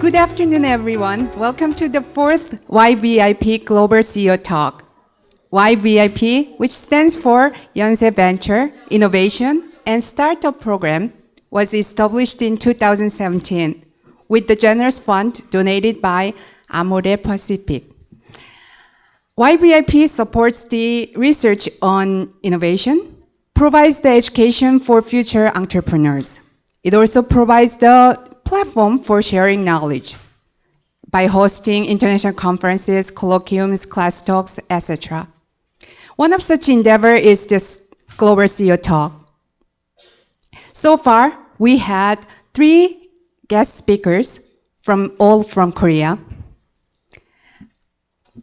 Good afternoon, everyone. Welcome to the fourth YVIP Global CEO Talk. YVIP, which stands for Yonsei Venture, Innovation, and Startup Program, was established in 2017 with the generous fund donated by Amore Pacific. YVIP supports the research on innovation, provides the education for future entrepreneurs. It also provides the platform for sharing knowledge by hosting international conferences, colloquiums, class talks, etc. One of such endeavor is this Global CEO Talk. So far, we had 3 guest speakers all from Korea.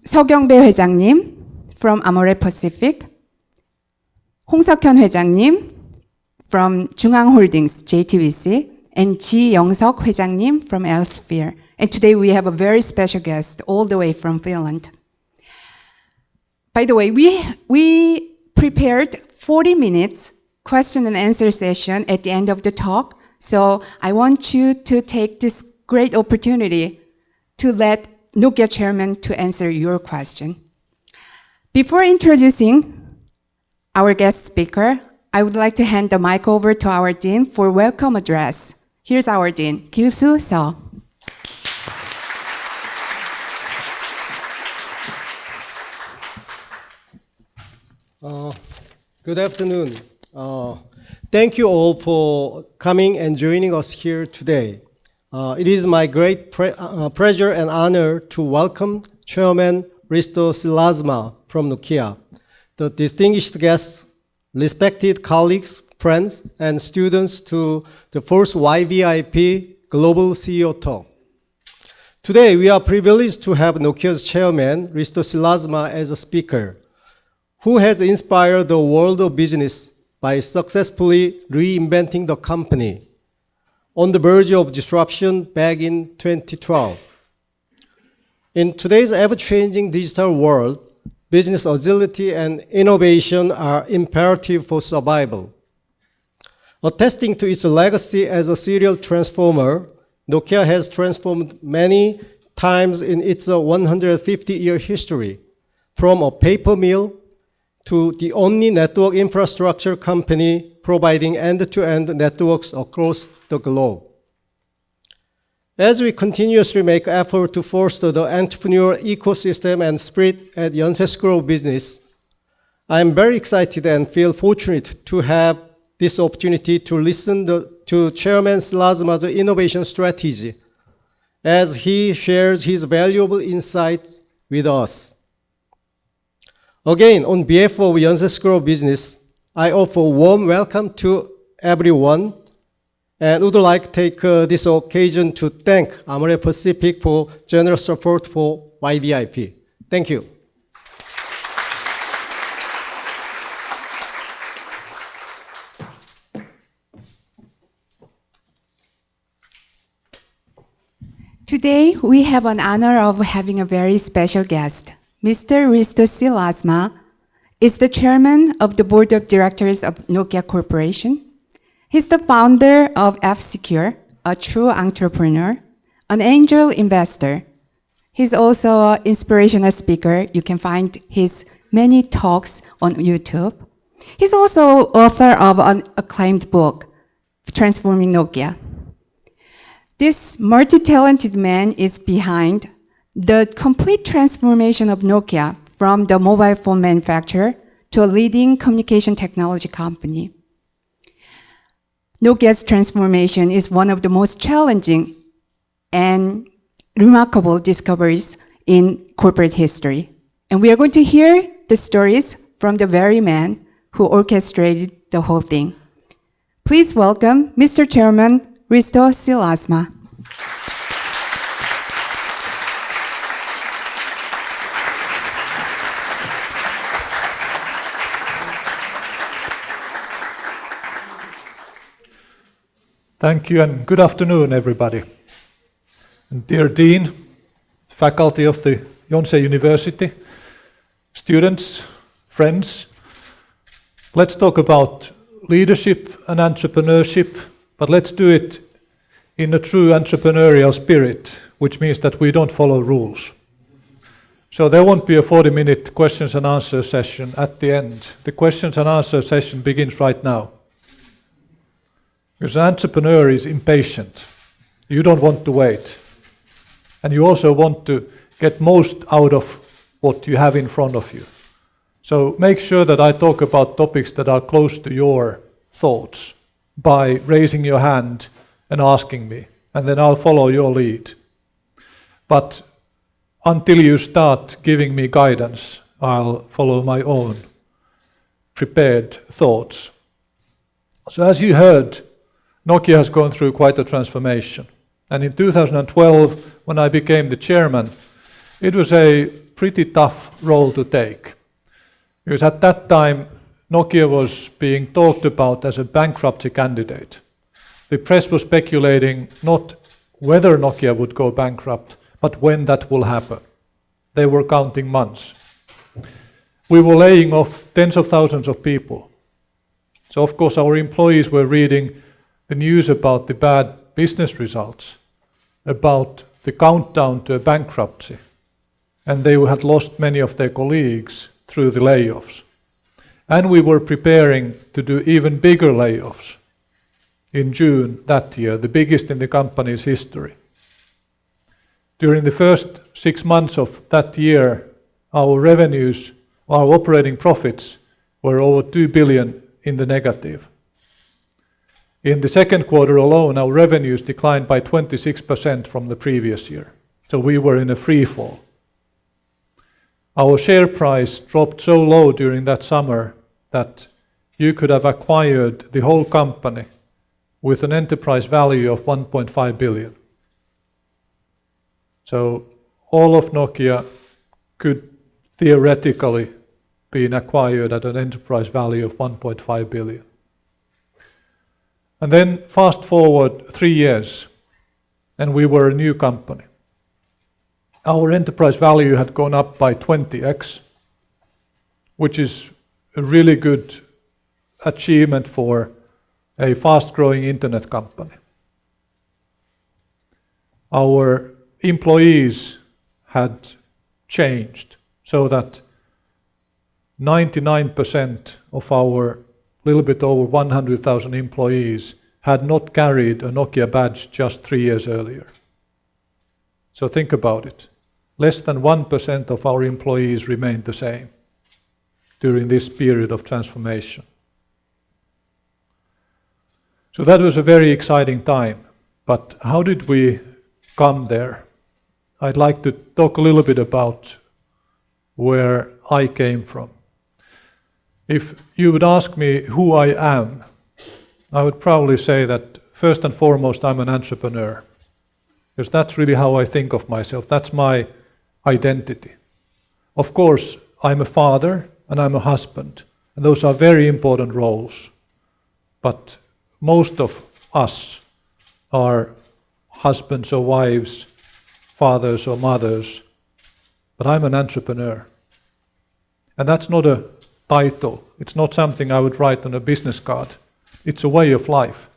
서경배 회장님 from Amore Pacific, 홍석현 회장님 from 중앙홀딩스 JTBC, and 지영석 회장님 from Elsevier. And today we have a very special guest all the way from Finland. By the way, we prepared 40 minutes question and answer session at the end of the talk. So I want you to take this great opportunity to let Nokia chairman to answer your question. Before introducing our guest speaker, I would like to hand the mic over to our dean for welcome address. Here's our dean, Gil-Soo Seo. Good afternoon. Thank you all for coming and joining us here today. It is my great pleasure and honor to welcome Chairman Risto Silazma from Nokia, the distinguished guests, respected colleagues, friends, and students to the first YVIP Global CEO Talk. Today, we are privileged to have Nokia's chairman, Risto Silazma, as a speaker, who has inspired the world of business by successfully reinventing the company on the verge of disruption back in 2012. In today's ever-changing digital world, business agility and innovation are imperative for survival. Attesting to its legacy as a serial transformer, Nokia has transformed many times in its 150-year history, from a paper mill to the only network infrastructure company providing end-to-end networks across the globe. As we continuously make effort to foster the entrepreneurial ecosystem and spirit at Yonsei School of Business, I am very excited and feel fortunate to have this opportunity to listen to Chairman Silazma's innovation strategy as he shares his valuable insights with us. Again, on behalf of Yonsei School of Business, I offer a warm welcome to everyone and would like to take this occasion to thank Amore Pacific for generous support for YVIP. Thank you. Today, we have an honor of having a very special guest. Mr. Risto Silazma is the chairman of the board of directors of Nokia Corporation. He's the founder of F-Secure, a true entrepreneur, an angel investor. He's also an inspirational speaker. You can find his many talks on YouTube. He's also author of an acclaimed book, Transforming Nokia. This multi-talented man is behind the complete transformation of Nokia from the mobile phone manufacturer to a leading communication technology company. Nokia's transformation is one of the most challenging and remarkable discoveries in corporate history. And we are going to hear the stories from the very man who orchestrated the whole thing. Please welcome Mr. Chairman Risto Silazma. Thank you and good afternoon, everybody. And dear Dean, faculty of the Yonsei University, students, friends, let's talk about leadership and entrepreneurship, but let's do it in a true entrepreneurial spirit which means that we don't follow rules. So there won't be a 40-minute questions and answer session at the end. The questions and answer session begins right now. Because an entrepreneur is impatient. You don't want to wait. And you also want to get most out of what you have in front of you. So make sure that I talk about topics that are close to your thoughts by raising your hand and asking me, and then I'll follow your lead. But until you start giving me guidance, I'll follow my own prepared thoughts. So as you heard, Nokia has gone through quite a transformation. And in 2012, when I became the chairman, it was a pretty tough role to take. Because at that time, Nokia was being talked about as a bankruptcy candidate. The press was speculating not whether Nokia would go bankrupt, but when that will happen. They were counting months. We were laying off tens of thousands of people. So of course our employees were reading the news about the bad business results, about the countdown to a bankruptcy, and they had lost many of their colleagues through the layoffs. And we were preparing to do even bigger layoffs in June that year, the biggest in the company's history. During the first 6 months of that year, our revenues, our operating profits were over 2 billion in the negative. In the second quarter alone, our revenues declined by 26% from the previous year. So we were in a free fall. Our share price dropped so low during that summer that you could have acquired the whole company with an enterprise value of 1.5 billion. So all of Nokia could theoretically be acquired at an enterprise value of 1.5 billion. And then fast forward 3 years, and we were a new company. Our enterprise value had gone up by 20x, which is a really good achievement for a fast-growing internet company. Our employees had changed so that 99% of our little bit over 100,000 employees had not carried a Nokia badge just 3 years earlier. So think about it. Less than 1% of our employees remained the same during this period of transformation. So that was a very exciting time. But how did we come there? I'd like to talk a little bit about where I came from. If you would ask me who I am, I would probably say that first and foremost I'm an entrepreneur. Because that's really how I think of myself. That's my identity. Of course, I'm a father and I'm a husband. And those are very important roles. But most of us are husbands or wives, fathers or mothers. But I'm an entrepreneur. And that's not a title. It's not something I would write on a business card. It's a way of life.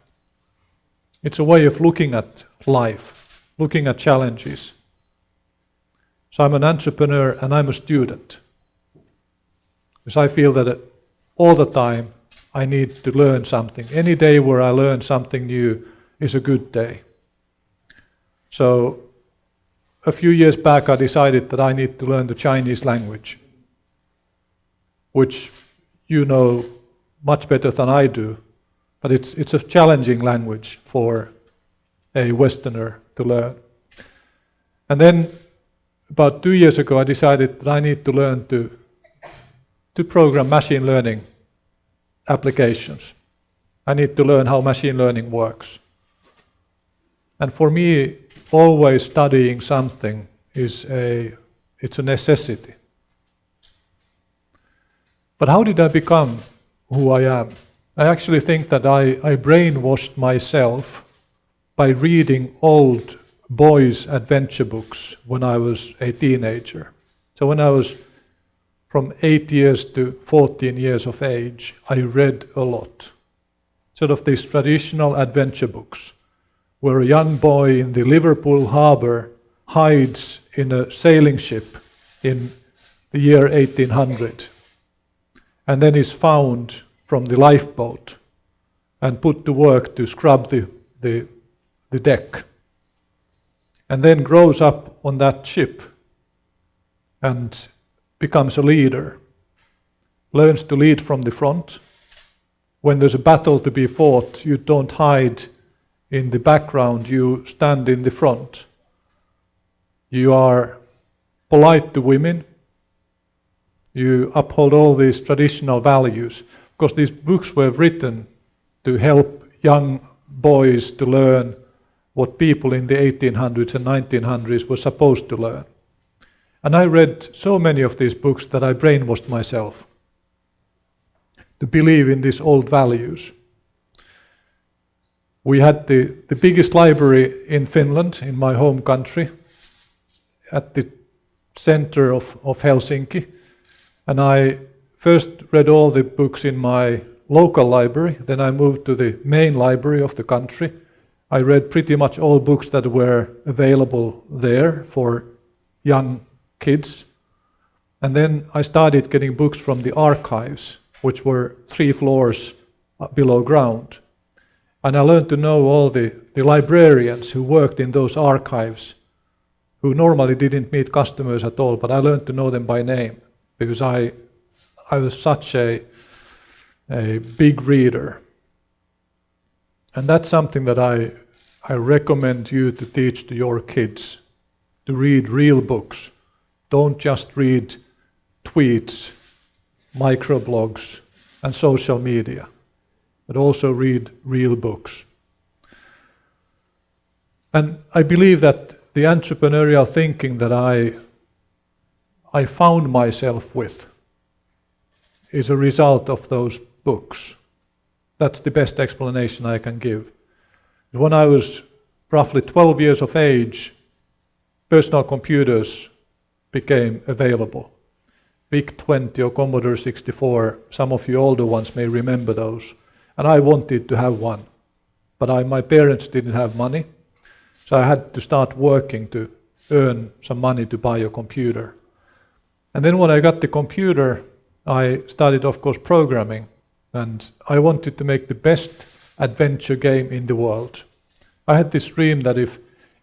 It's a way of looking at life, looking at challenges. So I'm an entrepreneur and I'm a student. Because I feel that all the time I need to learn something. Any day where I learn something new is a good day. So a few years back I decided that I need to learn the Chinese language, which you know much better than I do, but it's a challenging language for a Westerner to learn. And then about 2 years ago I decided that I need to learn to program machine learning applications. I need to learn how machine learning works. And for me, always studying something it's a necessity. But how did I become who I am? I actually think that I brainwashed myself by reading old boys' adventure books when I was a teenager. So when I was from 8 years to 14 years of age, I read a lot. Sort of these traditional adventure books, where a young boy in the Liverpool harbour hides in a sailing ship in the year 1800 and then is found from the lifeboat and put to work to scrub the deck, and then grows up on that ship and becomes a leader, learns to lead from the front. When there's a battle to be fought, you don't hide in the background, you stand in the front. You are polite to women. You uphold all these traditional values. Of course, these books were written to help young boys to learn what people in the 1800s and 1900s were supposed to learn. And I read so many of these books that I brainwashed myself to believe in these old values. We had the biggest library in Finland, in my home country, at the center of Helsinki. And I first read all the books in my local library, then I moved to the main library of the country. I read pretty much all books that were available there for young kids. And then I started getting books from the archives, which were 3 floors below ground. And I learned to know all the librarians who worked in those archives, who normally didn't meet customers at all, but I learned to know them by name, because I was such a big reader. And that's something that I recommend you to teach to your kids, to read real books. Don't just read tweets, microblogs, and social media, but also read real books. And I believe that the entrepreneurial thinking that I found myself with is a result of those books. That's the best explanation I can give. When I was roughly 12 years of age, personal computers became available. VIC-20 or Commodore 64, some of you older ones may remember those. And I wanted to have one, but my parents didn't have money, so I had to start working to earn some money to buy a computer. And then when I got the computer, I started, of course, programming, and I wanted to make the best adventure game in the world. I had this dream that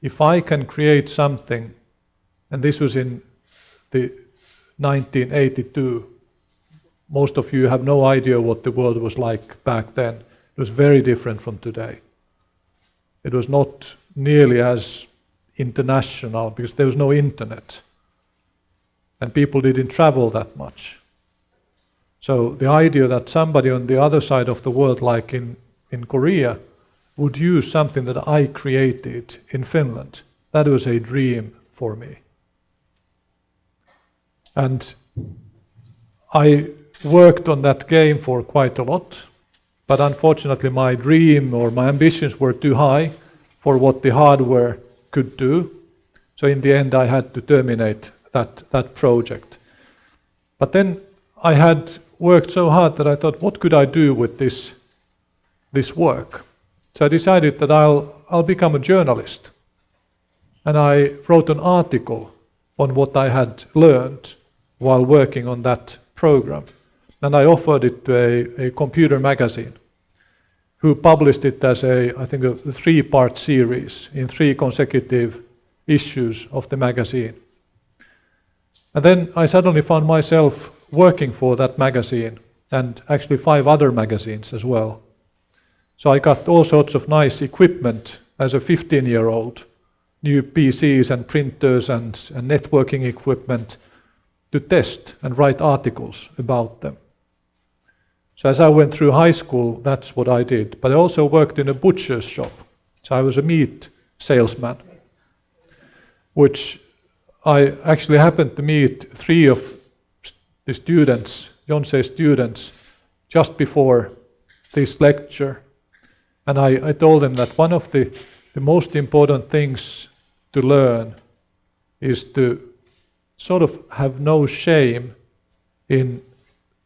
if I can create something, and this was in the 1982, most of you have no idea what the world was like back then. It was very different from today. It was not nearly as international because there was no internet and people didn't travel that much. So the idea that somebody on the other side of the world, like in Korea, would use something that I created in Finland, that was a dream for me. And I worked on that game for quite a lot, but unfortunately my dream or my ambitions were too high for what the hardware could do. So in the end I had to terminate that project. But then I had worked so hard that I thought, what could I do with this work? So I decided that I'll become a journalist. And I wrote an article on what I had learned while working on that program. And I offered it to a computer magazine, who published it as I think a 3-part series in 3 consecutive issues of the magazine. And then I suddenly found myself working for that magazine and actually 5 other magazines as well. So I got all sorts of nice equipment as a 15-year-old, new PCs and printers and networking equipment to test and write articles about them. So as I went through high school, that's what I did. But I also worked in a butcher's shop. So I was a meat salesman, which I actually happened to meet 3 of the students, Yonsei students, just before this lecture. And I told them that one of the most important things to learn is to sort of have no shame in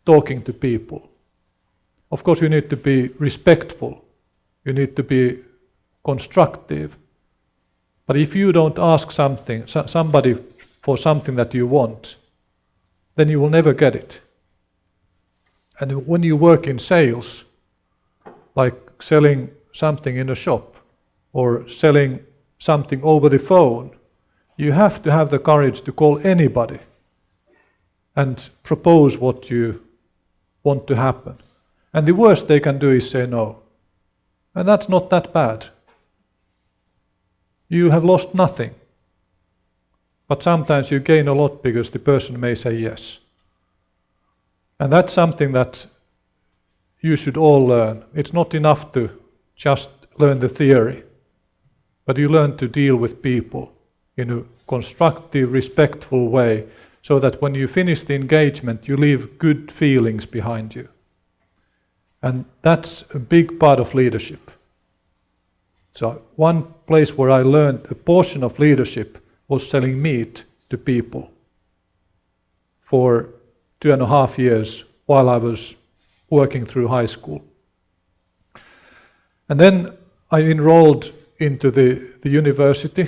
talking to people. Of course, you need to be respectful, you need to be constructive, But if you don't ask somebody for something that you want, then you will never get it. And when you work in sales, like selling something in a shop or selling something over the phone, you have to have the courage to call anybody and propose what you want to happen. And the worst they can do is say no. And that's not that bad. You have lost nothing. But sometimes you gain a lot because the person may say yes. And that's something that you should all learn. It's not enough to just learn the theory, but you learn to deal with people in a constructive, respectful way, so that when you finish the engagement, you leave good feelings behind you. And that's a big part of leadership. So one place where I learned a portion of leadership was selling meat to people for 2.5 years while I was working through high school. And then I enrolled into the university.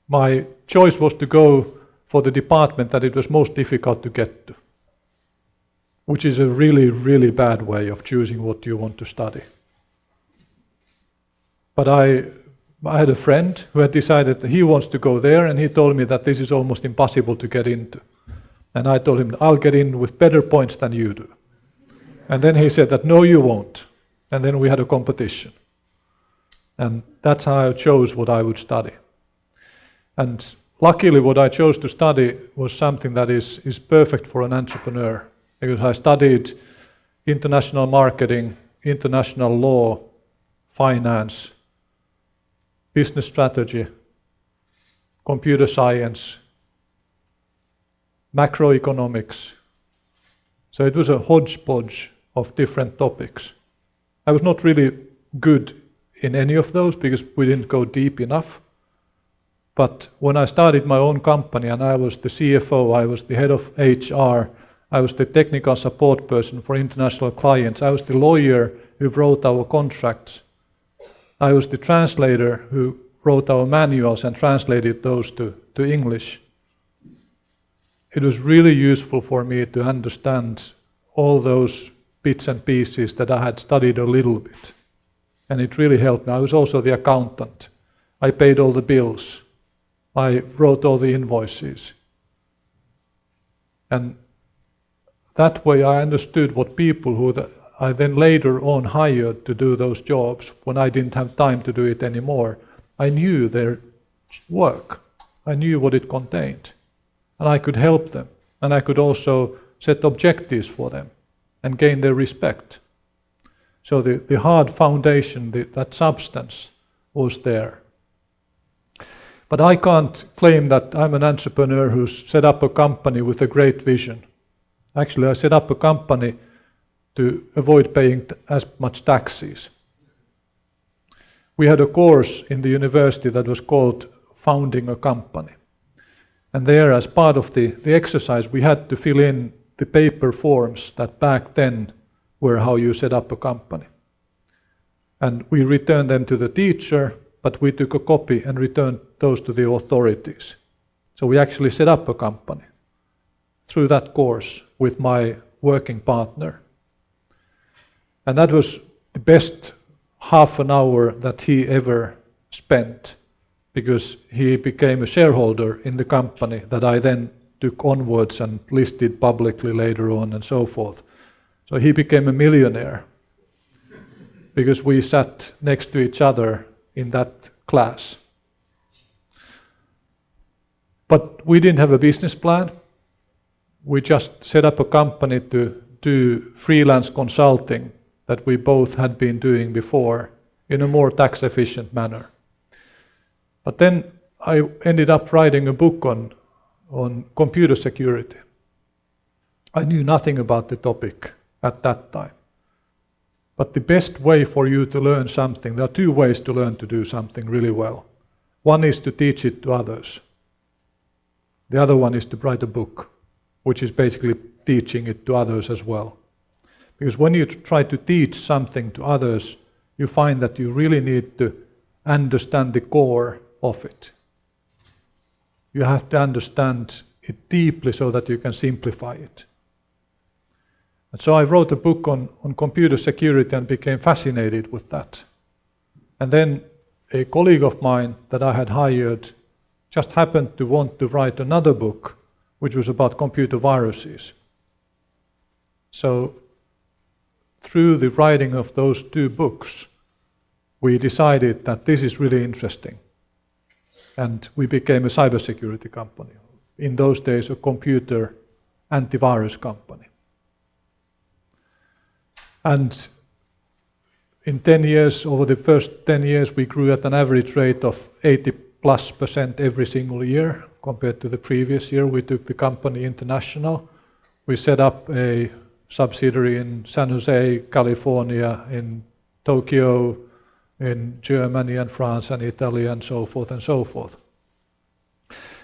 My choice was to go for the department that it was most difficult to get to, which is a really, really bad way of choosing what you want to study. But I had a friend who had decided that he wants to go there, and he told me that this is almost impossible to get into. And I told him, I'll get in with better points than you do. And then he said that, no, you won't. And then we had a competition. And that's how I chose what I would study. And luckily what I chose to study was something that is perfect for an entrepreneur, because I studied international marketing, international law, finance, business strategy, computer science, macroeconomics. So it was a hodgepodge of different topics. I was not really good in any of those because we didn't go deep enough. But when I started my own company and I was the CFO, I was the head of HR, I was the technical support person for international clients, I was the lawyer who wrote our contracts, I was the translator who wrote our manuals and translated those to English. It was really useful for me to understand all those bits and pieces that I had studied a little bit. And it really helped me. I was also the accountant. I paid all the bills. I wrote all the invoices. And that way I understood what people who I then later on hired to do those jobs, when I didn't have time to do it anymore, I knew their work. I knew what it contained. And I could help them. And I could also set objectives for them and gain their respect. So the hard foundation, that substance was there. But I can't claim that I'm an entrepreneur who's set up a company with a great vision. Actually, I set up a company to avoid paying as much taxes. We had a course in the university that was called Founding a Company. And there, as part of the exercise, we had to fill in the paper forms that back then were how you set up a company. And we returned them to the teacher, but we took a copy and returned those to the authorities. So we actually set up a company through that course with my working partner. And that was the best half an hour that he ever spent, because he became a shareholder in the company that I then took onwards and listed publicly later on and so forth. So he became a millionaire because we sat next to each other in that class. But we didn't have a business plan. We just set up a company to do freelance consulting that we both had been doing before in a more tax efficient manner. But then I ended up writing a book on computer security. I knew nothing about the topic at that time. But the best way for you to learn something, there are two ways to learn to do something really well. One is to teach it to others. The other one is to write a book, which is basically teaching it to others as well. Because when you try to teach something to others, you find that you really need to understand the core of it. You have to understand it deeply so that you can simplify it. And so I wrote a book on computer security and became fascinated with that. And then a colleague of mine that I had hired just happened to want to write another book which was about computer viruses. So through the writing of those two books, we decided that this is really interesting. And we became a cybersecurity company. In those days, a computer antivirus company. And in 10 years, over the first 10 years, we grew at an average rate of 80+% every single year compared to the previous year. We took the company international. We set up a subsidiary in San Jose, California, in Tokyo, in Germany and France and Italy and so forth and so forth.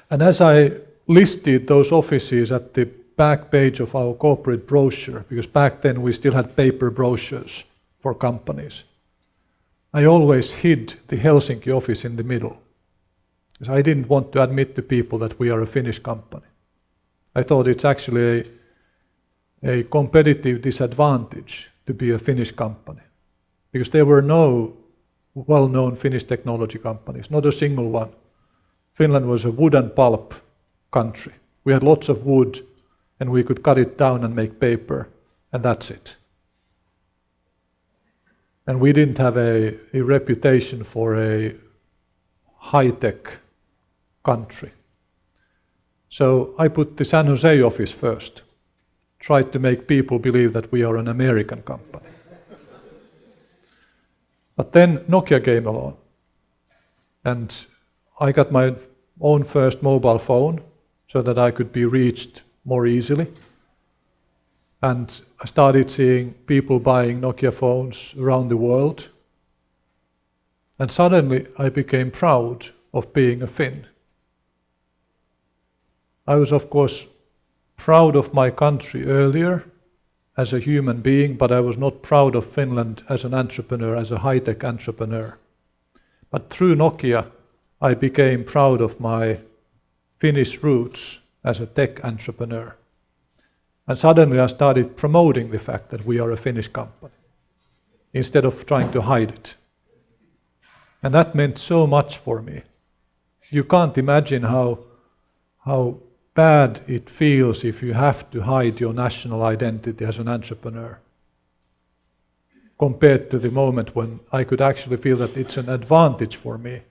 And as I listed those offices at the back page of our corporate brochure, because back then we still had paper brochures for companies, I always hid the Helsinki office in the middle, because I didn't want to admit to people that we are a Finnish company. I thought it's actually a competitive disadvantage to be a Finnish company, because there were no well-known Finnish technology companies, not a single one. Finland was a wood and pulp country. We had lots of wood and we could cut it down and make paper, and that's it. And we didn't have a reputation for a high-tech country. So I put the San Jose office first, tried to make people believe that we are an American company. But then Nokia came along, and I got my own first mobile phone so that I could be reached more easily. And I started seeing people buying Nokia phones around the world. And suddenly I became proud of being a Finn. I was, of course, proud of my country earlier as a human being, but I was not proud of Finland as an entrepreneur, as a high-tech entrepreneur. But through Nokia, I became proud of my Finnish roots as a tech entrepreneur. And suddenly I started promoting the fact that we are a Finnish company, instead of trying to hide it. And that meant so much for me. You can't imagine how bad it feels if you have to hide your national identity as an entrepreneur, compared to the moment when I could actually feel that it's an advantage for me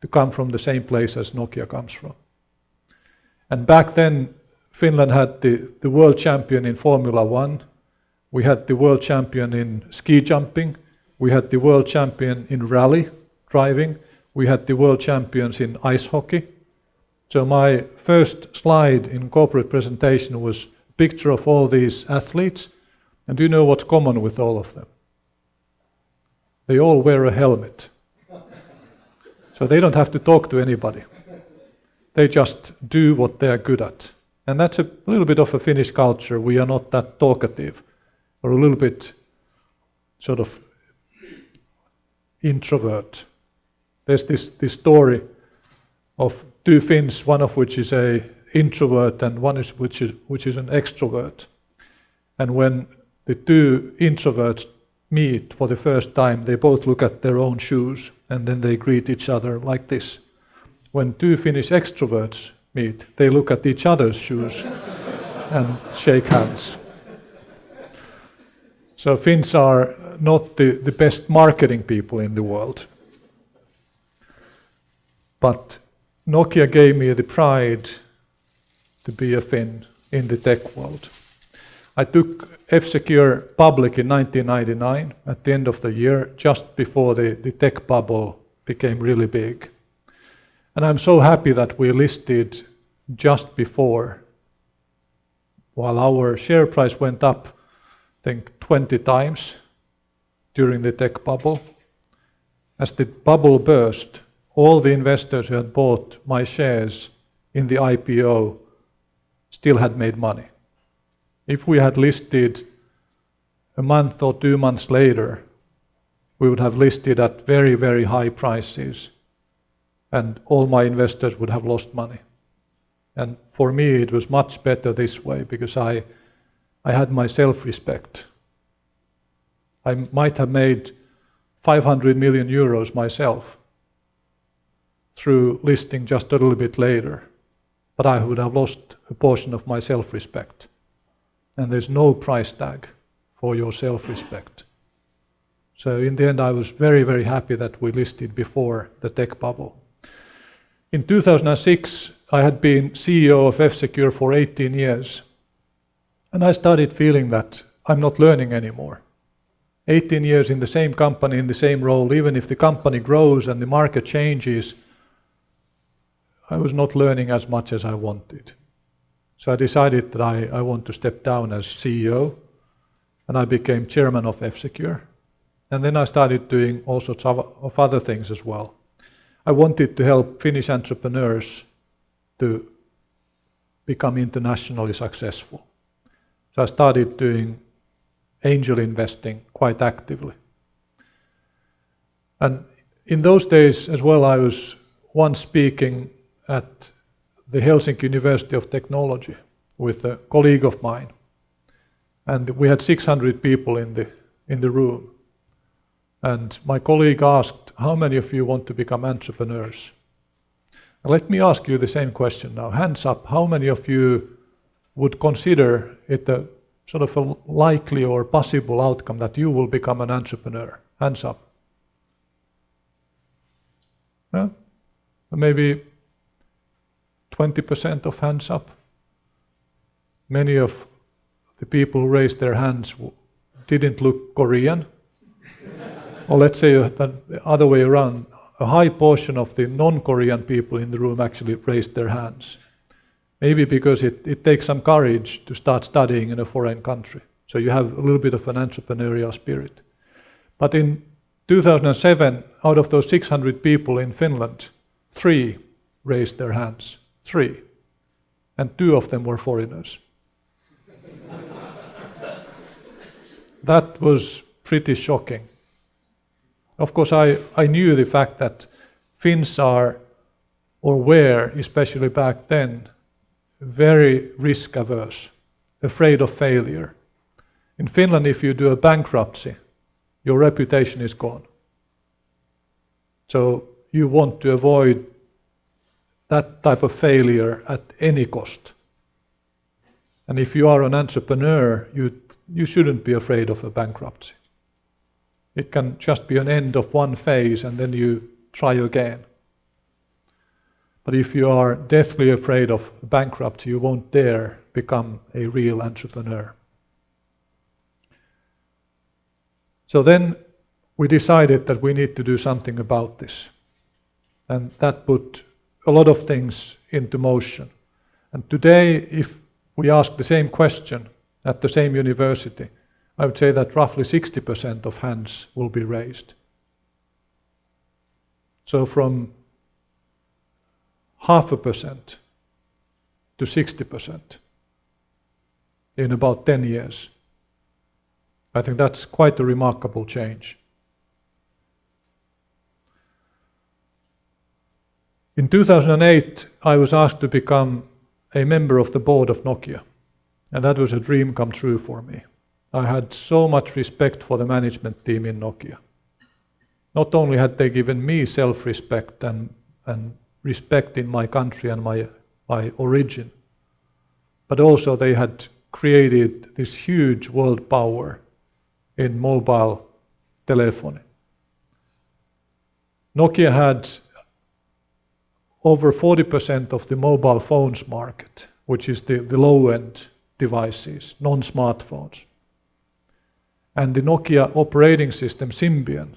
to come from the same place as Nokia comes from. And back then, Finland had the world champion in Formula 1, we had the world champion in ski jumping, we had the world champion in rally driving, we had the world champions in ice hockey. So my first slide in corporate presentation was a picture of all these athletes, and do you know what's common with all of them? They all wear a helmet. So they don't have to talk to anybody. They just do what they're good at. And that's a little bit of a Finnish culture. We are not that talkative, or a little bit sort of introvert. There's this story of two Finns, one of which is an introvert and one is which is an extrovert. And when the two introverts meet for the first time, they both look at their own shoes and then they greet each other like this. When two Finnish extroverts meet, they look at each other's shoes and shake hands. So Finns are not the best marketing people in the world. But Nokia gave me the pride to be a Finn in the tech world. I took F-Secure public in 1999 at the end of the year, just before the tech bubble became really big. And I'm so happy that we listed just before, while our share price went up, I think 20 times during the tech bubble. As the bubble burst, all the investors who had bought my shares in the IPO still had made money. If we had listed a month or 2 months later, we would have listed at very, very high prices. and all my investors would have lost money. And for me, it was much better this way because I had my self-respect. I might have made 500 million euros myself through listing just a little bit later, but I would have lost a portion of my self-respect. And there's no price tag for your self-respect. So in the end, I was very, very happy that we listed before the tech bubble. In 2006, I had been CEO of F-Secure for 18 years, and I started feeling that I'm not learning anymore. 18 years in the same company, in the same role, even if the company grows and the market changes, I was not learning as much as I wanted. So I decided that I want to step down as CEO, and I became chairman of F-Secure. And then I started doing all sorts of other things as well. I wanted to help Finnish entrepreneurs to become internationally successful. So I started doing angel investing quite actively. And in those days as well, I was once speaking at the Helsinki University of Technology with a colleague of mine. And we had 600 people in the room. And my colleague asked, how many of you want to become entrepreneurs? And let me ask you the same question now. Hands up, how many of you would consider it a sort of a likely or possible outcome that you will become an entrepreneur? Hands up. Yeah? Maybe 20% of hands up. Many of the people who raised their hands didn't look Korean. Or let's say the other way around, a high portion of the non-Korean people in the room actually raised their hands. Maybe because it takes some courage to start studying in a foreign country. So you have a little bit of an entrepreneurial spirit. But in 2007, out of those 600 people in Finland, 3 raised their hands. 3. And 2 of them were foreigners. That was pretty shocking. Of course, I knew the fact that Finns are, or were, especially back then, very risk averse, afraid of failure. In Finland, if you do a bankruptcy, your reputation is gone. So you want to avoid that type of failure at any cost. And if you are an entrepreneur, you shouldn't be afraid of a bankruptcy. It can just be an end of one phase and then you try again. But if you are deathly afraid of bankruptcy, you won't dare become a real entrepreneur. So then we decided that we need to do something about this. And that put a lot of things into motion. And today, if we ask the same question at the same university, I would say that roughly 60% of hands will be raised. So from 0.5% to 60% in about 10 years. I think that's quite a remarkable change. In 2008, I was asked to become a member of the board of Nokia, and that was a dream come true for me. I had so much respect for the management team in Nokia. Not only had they given me self-respect and respect in my country and my origin, but also they had created this huge world power in mobile telephony. Nokia had over 40% of the mobile phones market, which is the low-end devices, non-smartphones. And the Nokia operating system Symbian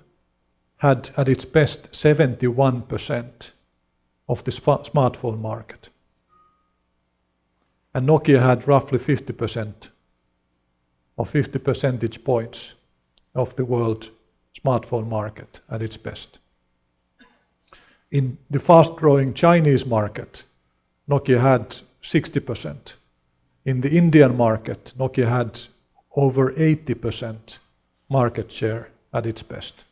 had at its best 71% of the smartphone market. And Nokia had roughly 50% or 50 percentage points of the world smartphone market at its best. In the fast-growing Chinese market, Nokia had 60%. In the Indian market, Nokia had over 80% market share at its best.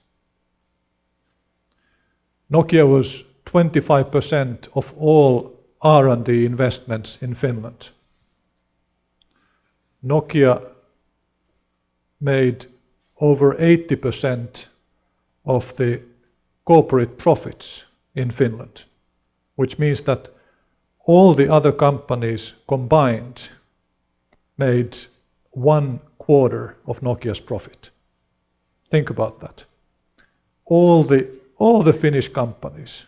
Nokia was 25% of all R&D investments in Finland. Nokia made over 80% of the corporate profits in Finland, which means that all the other companies combined made 1/4 of Nokia's profit. Think about that. All the Finnish companies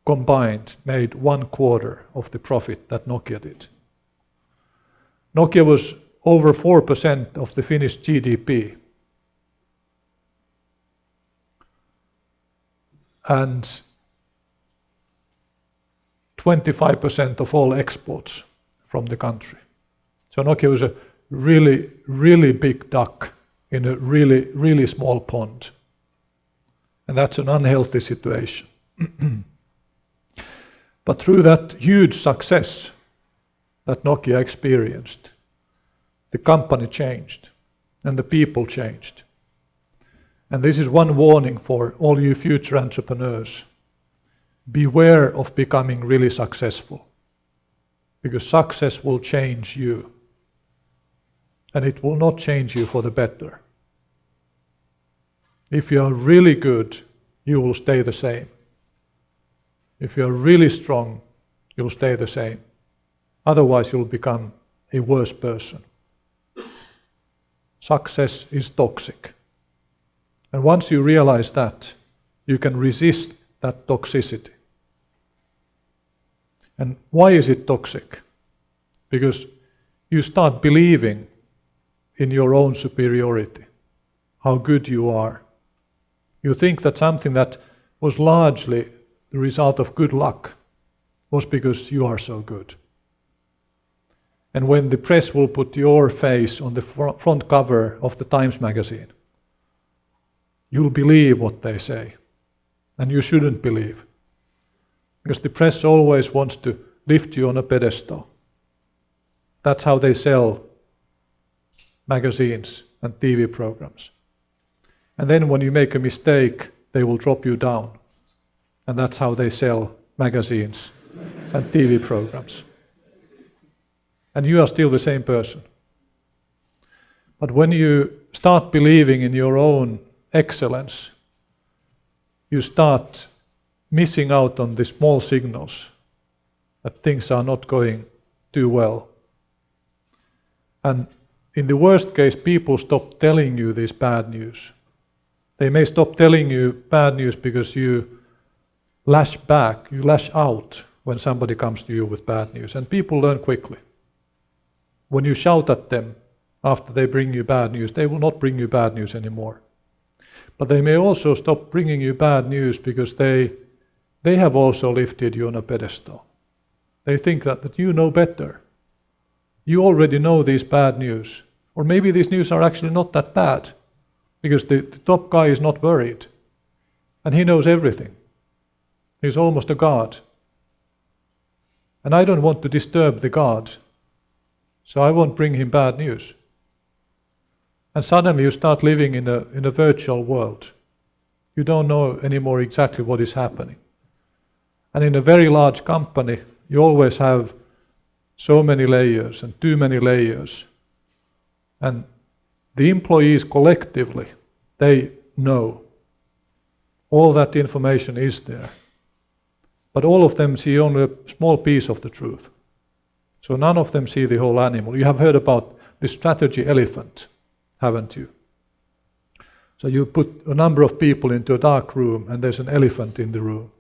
combined made 1/4 of the profit that Nokia did. Nokia was over 4% of the Finnish GDP. And 25% of all exports from the country. So Nokia was a really, really big duck in a really, really small pond. And that's an unhealthy situation. But through that huge success that Nokia experienced, the company changed and the people changed. And this is one warning for all you future entrepreneurs. Beware of becoming really successful, because success will change you. And it will not change you for the better. If you are really good, you will stay the same. If you are really strong, you'll stay the same. Otherwise, you'll become a worse person. Success is toxic. And once you realize that, you can resist that toxicity. And why is it toxic? Because you start believing in your own superiority, how good you are. You think that something that was largely the result of good luck was because you are so good. And when the press will put your face on the front cover of the Times magazine, you'll believe what they say. And you shouldn't believe. Because the press always wants to lift you on a pedestal. That's how they sell magazines and TV programs. And then when you make a mistake, they will drop you down. And that's how they sell magazines and TV programs. And you are still the same person. But when you start believing in your own excellence, you start missing out on the small signals that things are not going too well. And in the worst case, people stop telling you this bad news. They may stop telling you bad news because you lash back, you lash out when somebody comes to you with bad news. And people learn quickly. When you shout at them after they bring you bad news, they will not bring you bad news anymore. But they may also stop bringing you bad news because they have also lifted you on a pedestal. They think that you know better. You already know these bad news. Or maybe these news are actually not that bad because the top guy is not worried. And he knows everything. He's almost a god. And I don't want to disturb the god. So I won't bring him bad news. And suddenly you start living in a virtual world. You don't know anymore exactly what is happening. And in a very large company, you always have so many layers and too many layers. And the employees collectively, they know all that information is there. But all of them see only a small piece of the truth. So none of them see the whole animal. You have heard about the strategy elephant, haven't you? So you put a number of people into a dark room and there's an elephant in the room.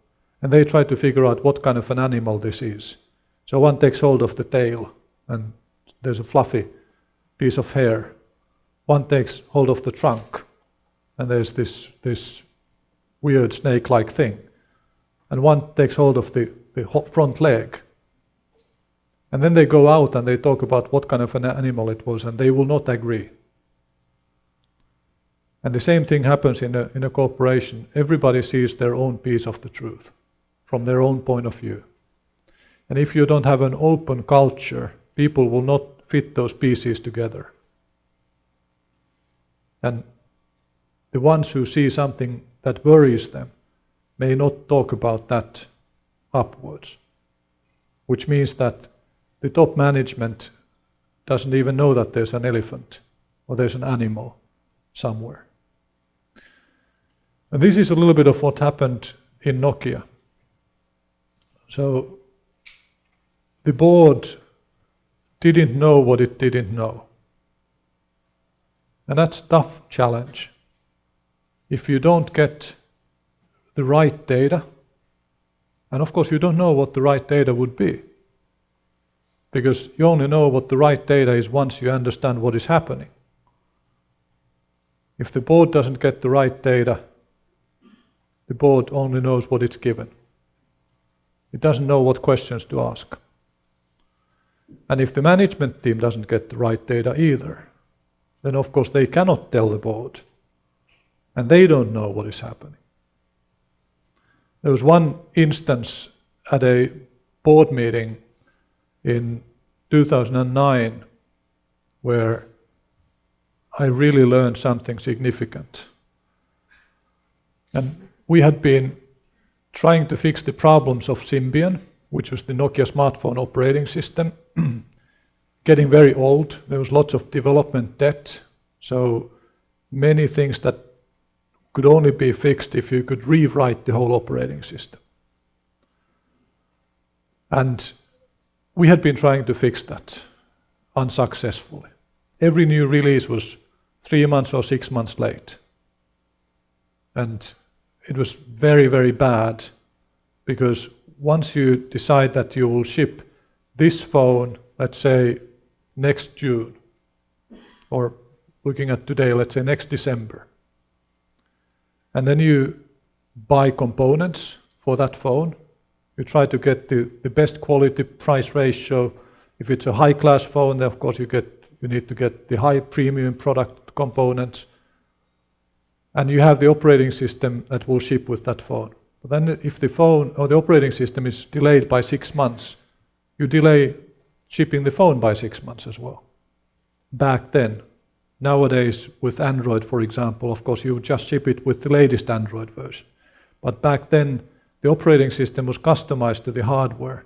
And they try to figure out what kind of an animal this is. So one takes hold of the tail and there's a fluffy piece of hair. One takes hold of the trunk and there's this weird snake-like thing. And one takes hold of the front leg. And then they go out and they talk about what kind of an animal it was, and they will not agree. And the same thing happens in a corporation. Everybody sees their own piece of the truth from their own point of view. And if you don't have an open culture, people will not fit those pieces together. And the ones who see something that worries them, may not talk about that upwards, which means that the top management doesn't even know that there's an elephant or there's an animal somewhere. And this is a little bit of what happened in Nokia. So the board didn't know what it didn't know. And that's a tough challenge. If you don't get the right data, and of course you don't know what the right data would be, because you only know what the right data is once you understand what is happening. If the board doesn't get the right data, the board only knows what it's given. It doesn't know what questions to ask. And if the management team doesn't get the right data either, then of course they cannot tell the board, and they don't know what is happening. There was one instance at a board meeting in 2009 where I really learned something significant. And we had been trying to fix the problems of Symbian, which was the Nokia smartphone operating system, getting very old. There was lots of development debt, so many things that could only be fixed if you could rewrite the whole operating system. And we had been trying to fix that unsuccessfully. Every new release was 3 months or 6 months late. And it was very, very bad, because once you decide that you will ship this phone, let's say next June, or looking at today, let's say next December, and then you buy components for that phone, you try to get the best quality price ratio. If it's a high class phone, then of course you need to get the high premium product components, and you have the operating system that will ship with that phone. But then if the phone or the operating system is delayed by 6 months, you delay shipping the phone by 6 months as well. Back then. Nowadays with Android, for example, of course you just ship it with the latest Android version. But back then the operating system was customized to the hardware,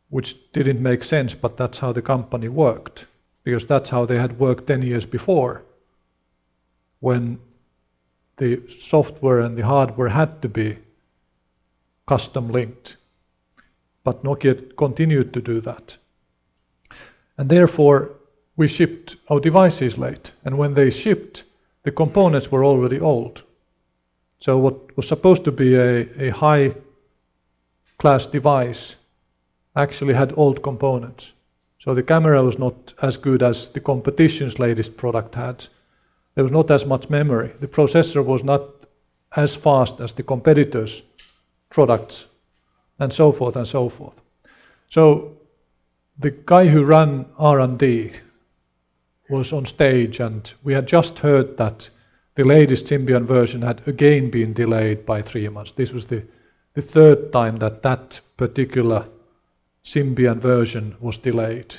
which didn't make sense, but that's how the company worked, because that's how they had worked 10 years before, when the software and the hardware had to be custom linked. But Nokia continued to do that. And therefore we shipped our devices late, and when they shipped, the components were already old. So what was supposed to be a high class device actually had old components. So the camera was not as good as the competition's latest product had. There was not as much memory. The processor was not as fast as the competitors' products, and so forth and so forth. So the guy who ran R&D was on stage, and we had just heard that the latest Symbian version had again been delayed by 3 months. This was the third time that particular Symbian version was delayed.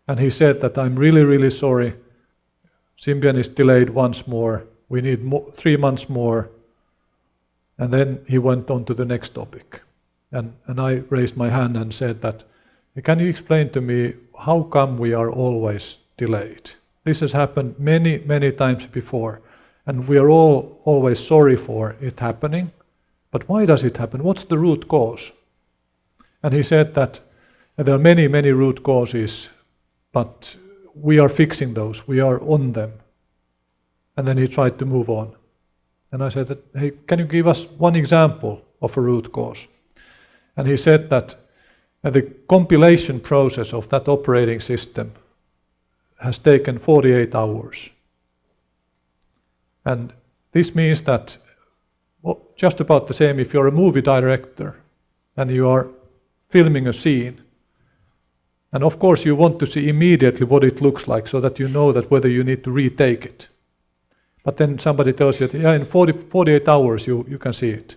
And he said that, I'm really, really sorry. Symbian is delayed once more. We need 3 months more. And then he went on to the next topic. And I raised my hand and said that, can you explain to me how come we are always delayed? This has happened many, many times before, and we are all always sorry for it happening. But why does it happen? What's the root cause? And he said that there are many, many root causes, but we are fixing those. We are on them. And then he tried to move on. And I said that, hey, can you give us one example of a root cause? And he said that the compilation process of that operating system has taken 48 hours. And this means that, well, just about the same if you're a movie director and you are filming a scene, and of course you want to see immediately what it looks like so that you know that whether you need to retake it. But then somebody tells you that, yeah, in 48 hours you can see it.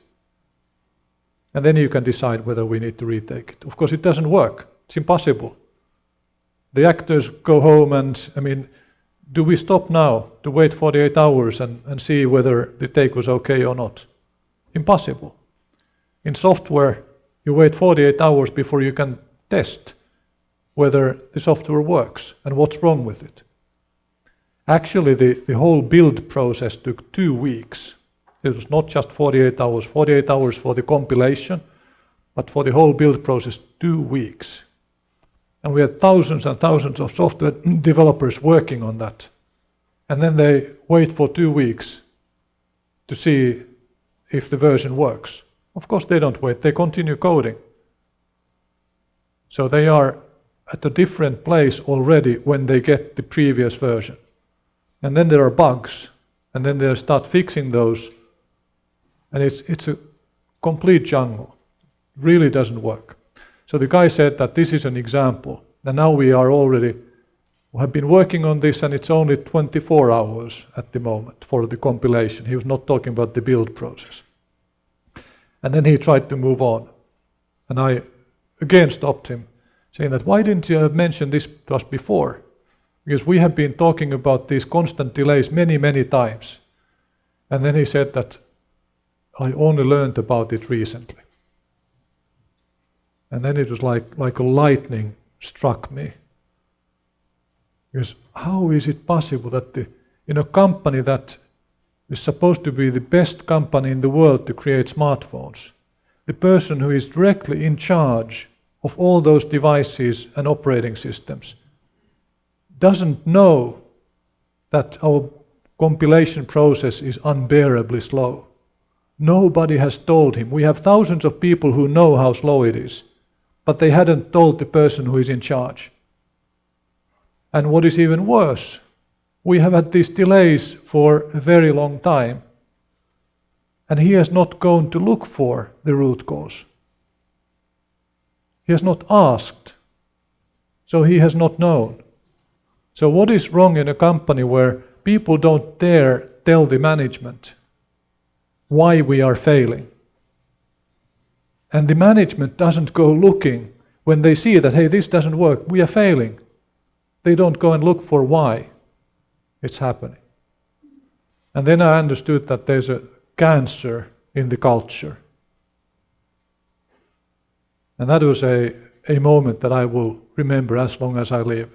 And then you can decide whether we need to retake it. Of course it doesn't work. It's impossible. The actors go home and, do we stop now to wait 48 hours and see whether the take was okay or not? impossible. In software, you wait 48 hours before you can test whether the software works and what's wrong with it. Actually, the whole build process took 2 weeks. It was not just 48 hours for the compilation, but for the whole build process, 2 weeks. And we had thousands and thousands of software developers working on that. And then they wait for 2 weeks to see if the version works. Of course they don't wait, they continue coding. So they are at a different place already when they get the previous version. And then there are bugs, and then they start fixing those, and it's a complete jungle. It really doesn't work. So the guy said that this is an example, and now we have been working on this, and it's only 24 hours at the moment for the compilation. He was not talking about the build process. And then he tried to move on. And I again stopped him, saying that, why didn't you have mentioned this to us before? Because we have been talking about these constant delays many, many times. And then he said that, I only learned about it recently. And then it was like a lightning struck me. Because how is it possible that in a company that is supposed to be the best company in the world to create smartphones, the person who is directly in charge of all those devices and operating systems doesn't know that our compilation process is unbearably slow. Nobody has told him. We have thousands of people who know how slow it is, but they hadn't told the person who is in charge. And what is even worse, we have had these delays for a very long time, and he has not gone to look for the root cause. He has not asked, so he has not known. So what is wrong in a company where people don't dare tell the management why we are failing? And the management doesn't go looking when they see that, hey, this doesn't work, we are failing. They don't go and look for why it's happening. And then I understood that there's a cancer in the culture. And that was a moment that I will remember as long as I live.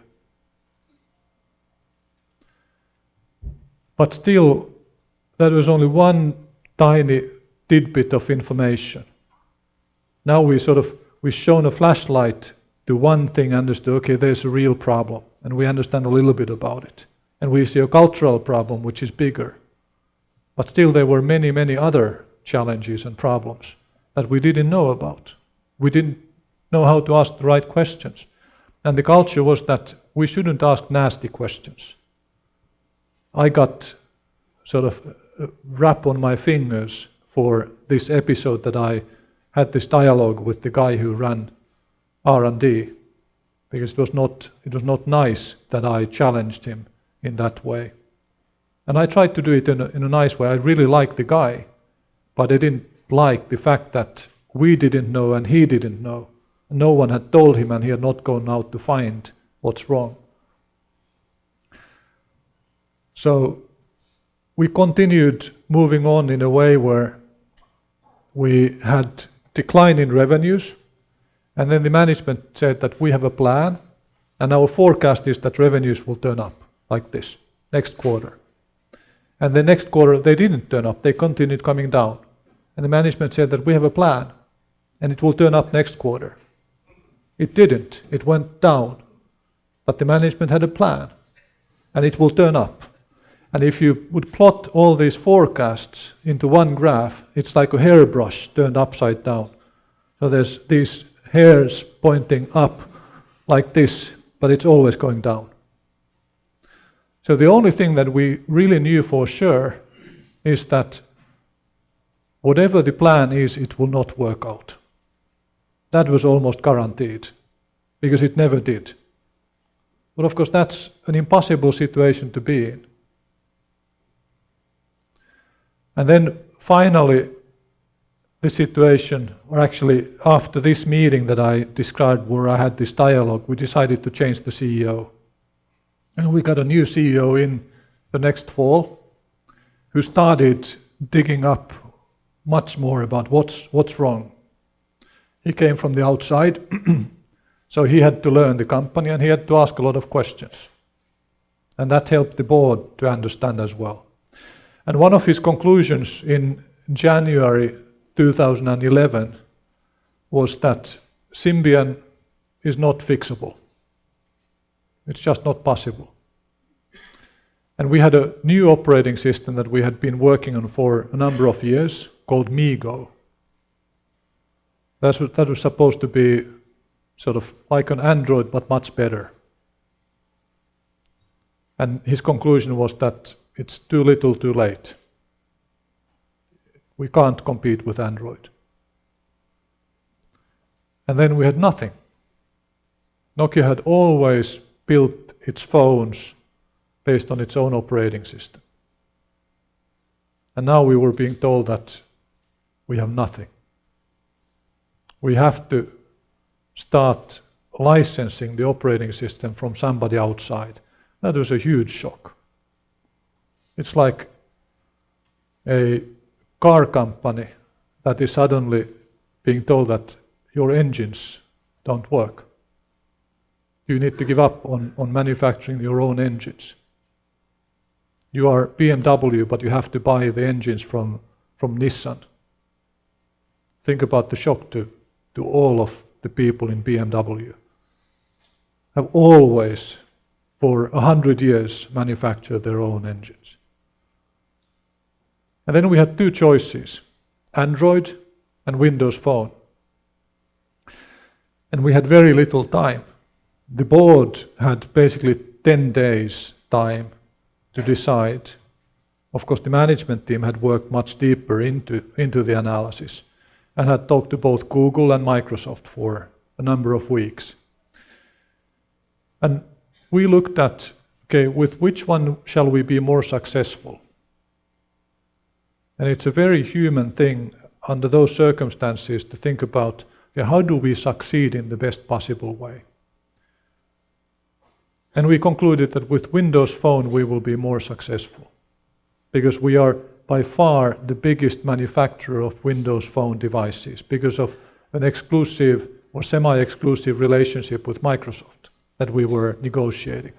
But still, that was only one tiny tidbit of information. Now we've shown a flashlight to one thing, understood, okay, there's a real problem, and we understand a little bit about it. And we see a cultural problem which is bigger. But still there were many, many other challenges and problems that we didn't know about. We didn't know how to ask the right questions. And the culture was that we shouldn't ask nasty questions. I got sort of a rap on my fingers for this episode that I had this dialogue with the guy who ran R&D, because it was not nice that I challenged him in that way. And I tried to do it in a nice way. I really liked the guy, but I didn't like the fact that we didn't know and he didn't know. No one had told him, and he had not gone out to find what's wrong. So we continued moving on in a way where we had decline in revenues, and then the management said that we have a plan, and our forecast is that revenues will turn up like this next quarter. And the next quarter they didn't turn up, they continued coming down. And the management said that we have a plan, and it will turn up next quarter. It didn't, it went down. But the management had a plan, and it will turn up. And if you would plot all these forecasts into one graph, it's like a hairbrush turned upside down. So there's these hairs pointing up like this, but it's always going down. So the only thing that we really knew for sure is that whatever the plan is, it will not work out. That was almost guaranteed, because it never did. But of course that's an impossible situation to be in. And then finally, the situation, or actually after this meeting that I described where I had this dialogue, we decided to change the CEO. And we got a new CEO in the next fall, who started digging up much more about what's wrong. He came from the outside, so he had to learn the company and he had to ask a lot of questions. And that helped the board to understand as well. And one of his conclusions in January 2011 was that Symbian is not fixable. It's just not possible. And we had a new operating system that we had been working on for a number of years called MeGo. That was supposed to be sort of like an Android but much better. And his conclusion was that it's too little too late. We can't compete with Android. And then we had nothing. Nokia had always built its phones based on its own operating system. And now we were being told that we have nothing. We have to start licensing the operating system from somebody outside. That was a huge shock. It's like a car company that is suddenly being told that your engines don't work. You need to give up on manufacturing your own engines. You are BMW, but you have to buy the engines from Nissan. Think about the shock to all of the people in BMW. Have always, for 100 years, manufactured their own engines. And then we had two choices, Android and Windows Phone. And we had very little time. The board had basically 10 days time to decide. Of course, the management team had worked much deeper into the analysis and had talked to both Google and Microsoft for a number of weeks. And we looked at, okay, with which one shall we be more successful? And it's a very human thing under those circumstances to think about, okay, how do we succeed in the best possible way? And we concluded that with Windows Phone we will be more successful because we are by far the biggest manufacturer of Windows Phone devices because of an exclusive or semi-exclusive relationship with Microsoft that we were negotiating.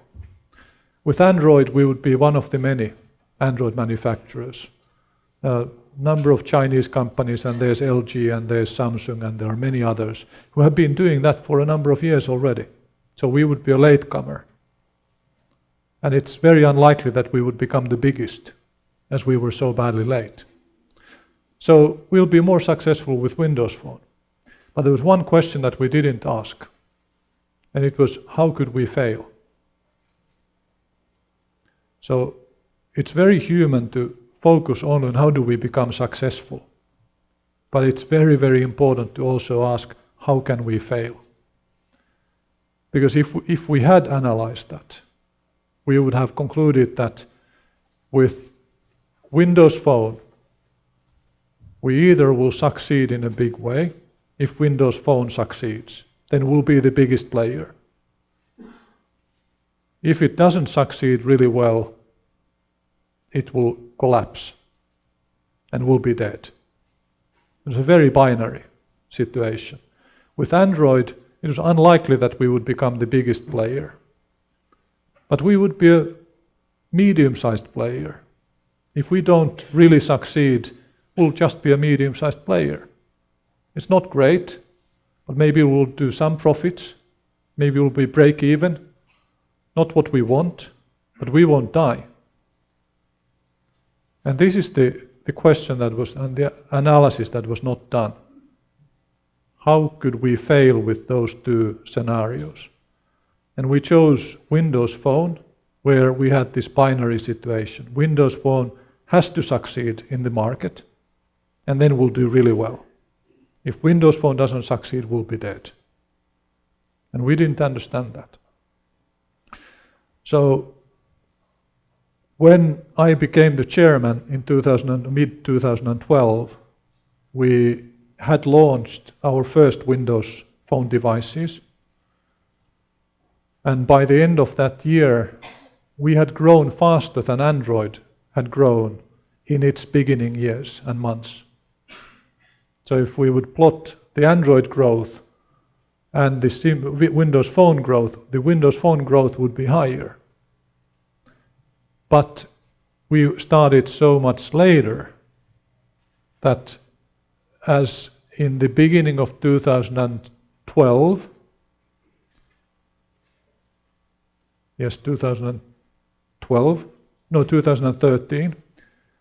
With Android we would be one of the many Android manufacturers. A number of Chinese companies, and there's LG and there's Samsung and there are many others who have been doing that for a number of years already. So we would be a latecomer. And it's very unlikely that we would become the biggest, as we were so badly late. So we'll be more successful with Windows Phone. But there was one question that we didn't ask, and it was, how could we fail? So it's very human to focus only on how do we become successful. But it's very, very important to also ask, how can we fail? Because if we had analyzed that, we would have concluded that with Windows Phone, we either will succeed in a big way. If Windows Phone succeeds, then we'll be the biggest player. If it doesn't succeed really well, it will collapse and we'll be dead. It's a very binary situation. With Android, it was unlikely that we would become the biggest player. But we would be a medium-sized player. If we don't really succeed, we'll just be a medium-sized player. It's not great, but maybe we'll do some profits. Maybe we'll be break-even. Not what we want, but we won't die. And this is the question that was, and the analysis that was not done. How could we fail with those two scenarios? And we chose Windows Phone, where we had this binary situation. Windows Phone has to succeed in the market, and then we'll do really well. If Windows Phone doesn't succeed, we'll be dead. And we didn't understand that. So when I became the chairman in mid-2012, we had launched our first Windows Phone devices. And by the end of that year, we had grown faster than Android had grown in its beginning years and months. So if we would plot the Android growth and the Windows Phone growth, the Windows Phone growth would be higher. But we started so much later that as in the beginning of 2012, yes, 2013,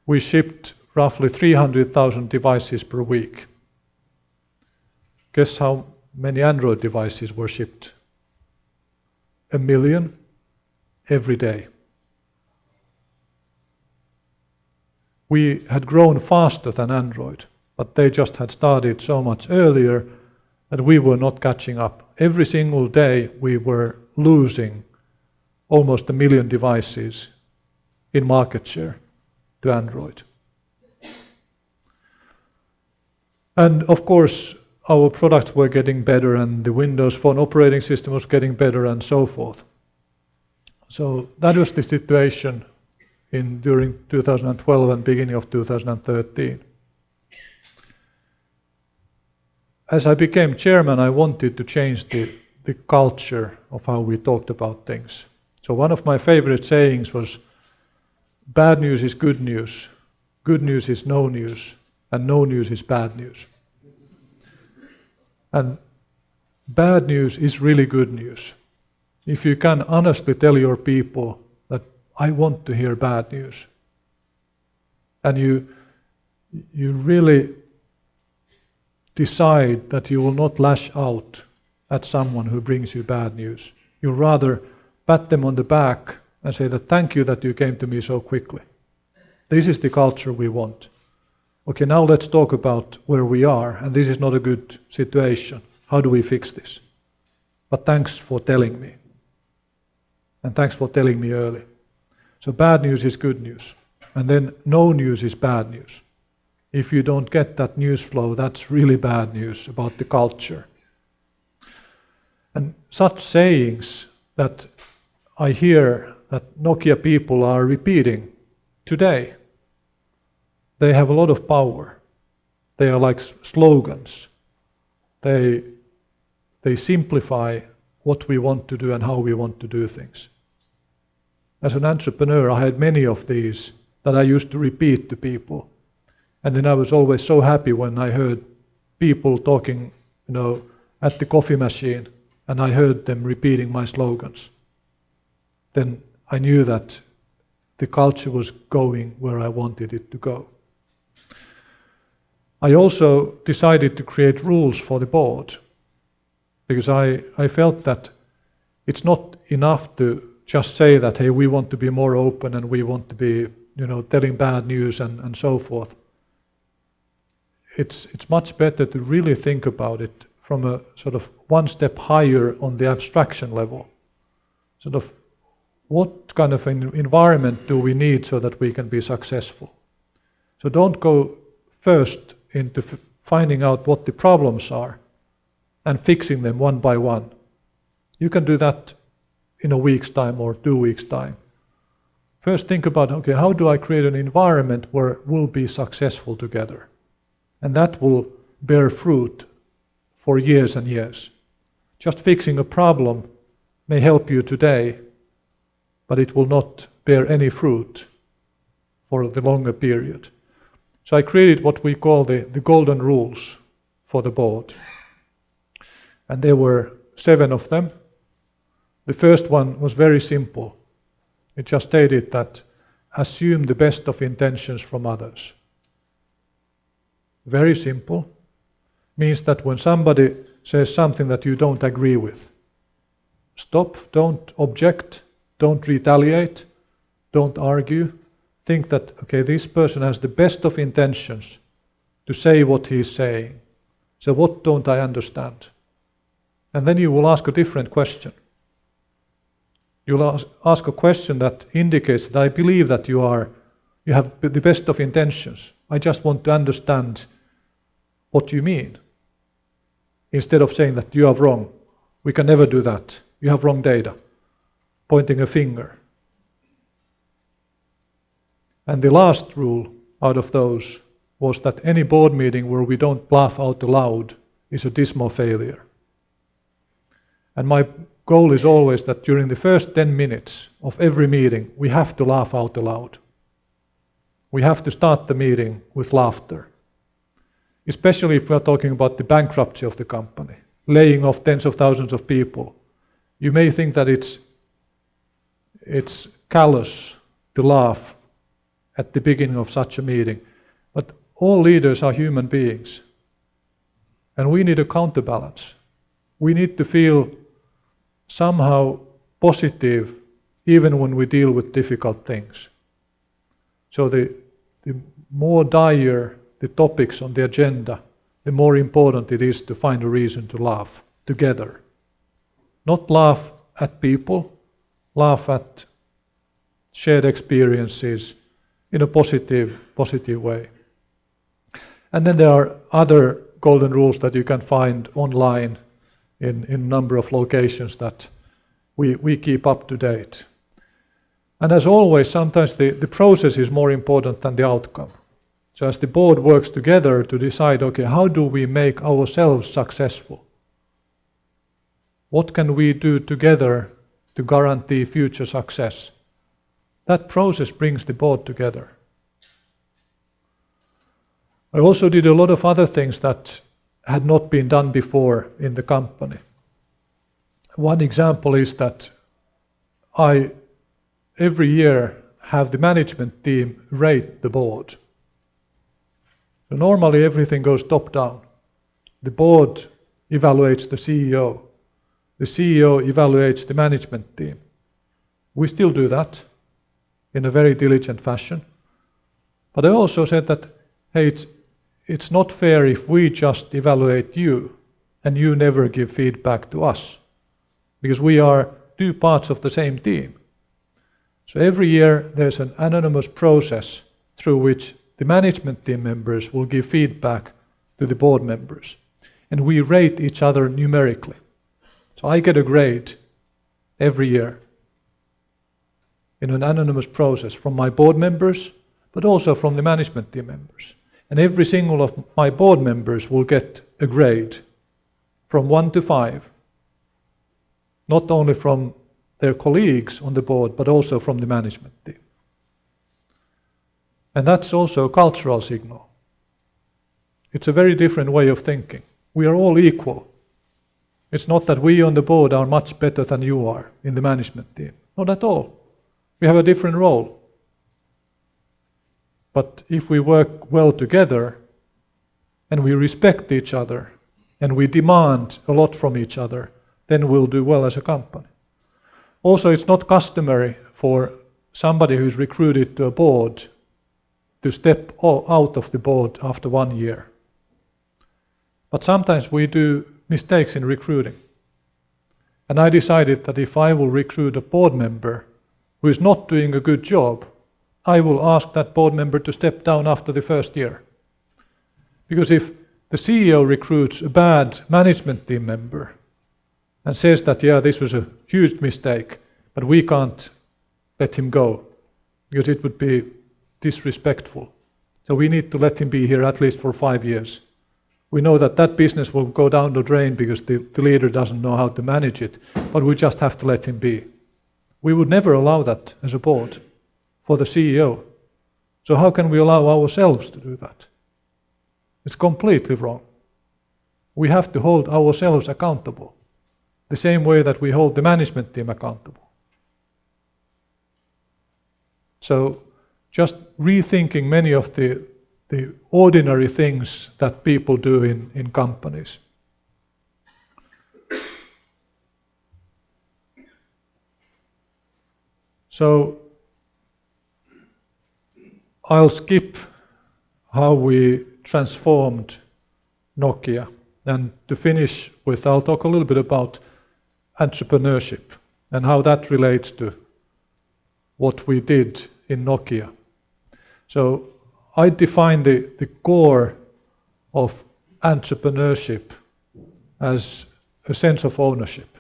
we shipped roughly 300,000 devices per week. Guess how many Android devices were shipped? 1 million every day. We had grown faster than Android, but they just had started so much earlier that we were not catching up. Every single day we were losing almost 1 million devices in market share to Android. And of course, our products were getting better and the Windows Phone operating system was getting better and so forth. So that was the situation during 2012 and beginning of 2013. As I became chairman, I wanted to change the culture of how we talked about things. So one of my favorite sayings was, bad news is good news is no news, and no news is bad news. And bad news is really good news. If you can honestly tell your people that I want to hear bad news, and you really decide that you will not lash out at someone who brings you bad news. You rather pat them on the back and say that thank you that you came to me so quickly. This is the culture we want. Okay, now let's talk about where we are, and this is not a good situation. How do we fix this? But thanks for telling me. And thanks for telling me early. So bad news is good news. And then no news is bad news. If you don't get that news flow, that's really bad news about the culture. And such sayings that I hear that Nokia people are repeating today, they have a lot of power. They are like slogans. They simplify what we want to do and how we want to do things. As an entrepreneur, I had many of these that I used to repeat to people. And then I was always so happy when I heard people talking, at the coffee machine, and I heard them repeating my slogans. Then I knew that the culture was going where I wanted it to go. I also decided to create rules for the board, because I felt that it's not enough to just say that, hey, we want to be more open and we want to be, telling bad news and so forth. It's much better to really think about it from a sort of one step higher on the abstraction level. Sort of what kind of an environment do we need so that we can be successful? So don't go first into finding out what the problems are and fixing them one by one. You can do that in a week's time or 2 weeks' time. First think about, okay, how do I create an environment where we'll be successful together? And that will bear fruit for years and years. Just fixing a problem may help you today, but it will not bear any fruit for the longer period. So I created what we call the golden rules for the board. And there were 7 of them. The first one was very simple. It just stated that assume the best of intentions from others. Very simple. Means that when somebody says something that you don't agree with, stop, don't object, don't retaliate, don't argue. Think that, okay, this person has the best of intentions to say what he's saying. So what don't I understand? And then you will ask a different question. You'll ask a question that indicates that I believe that you have the best of intentions. I just want to understand what you mean. Instead of saying that you are wrong. We can never do that. You have wrong data. Pointing a finger. And the last rule out of those was that any board meeting where we don't laugh out loud is a dismal failure. And my goal is always that during the first 10 minutes of every meeting, we have to laugh out loud. We have to start the meeting with laughter. Especially if we are talking about the bankruptcy of the company, laying off tens of thousands of people. You may think that it's callous to laugh at the beginning of such a meeting, but all leaders are human beings. And we need a counterbalance. We need to feel somehow positive even when we deal with difficult things. So the more dire the topics on the agenda, the more important it is to find a reason to laugh together. Not laugh at people, laugh at shared experiences in a positive way. And then there are other golden rules that you can find online in a number of locations that we keep up to date. And as always, sometimes the process is more important than the outcome. So as the board works together to decide, okay, how do we make ourselves successful? What can we do together to guarantee future success? That process brings the board together. I also did a lot of other things that had not been done before in the company. One example is that I, every year, have the management team rate the board. So normally everything goes top down. The board evaluates the CEO. The CEO evaluates the management team. We still do that in a very diligent fashion. But I also said that, hey, it's not fair if we just evaluate you and you never give feedback to us, because we are two parts of the same team. So every year there's an anonymous process through which the management team members will give feedback to the board members, and we rate each other numerically. So I get a grade every year in an anonymous process from my board members, but also from the management team members. And every single of my board members will get a grade from 1 to 5, not only from their colleagues on the board, but also from the management team. And that's also a cultural signal. It's a very different way of thinking. We are all equal. It's not that we on the board are much better than you are in the management team. Not at all. We have a different role. But if we work well together, and we respect each other, and we demand a lot from each other, then we'll do well as a company. Also, it's not customary for somebody who's recruited to a board to step out of the board after 1 year. But sometimes we do mistakes in recruiting. And I decided that if I will recruit a board member who is not doing a good job, I will ask that board member to step down after the first year. Because if the CEO recruits a bad management team member and says that, yeah, this was a huge mistake, but we can't let him go, because it would be disrespectful. So we need to let him be here at least for 5 years. We know that that business will go down the drain because the leader doesn't know how to manage it, but we just have to let him be. We would never allow that as a board for the CEO. So how can we allow ourselves to do that? It's completely wrong. We have to hold ourselves accountable, the same way that we hold the management team accountable. So just rethinking many of the ordinary things that people do in companies. So I'll skip how we transformed Nokia, and to finish with, I'll talk a little bit about entrepreneurship and how that relates to what we did in Nokia. So I define the core of entrepreneurship as a sense of ownership.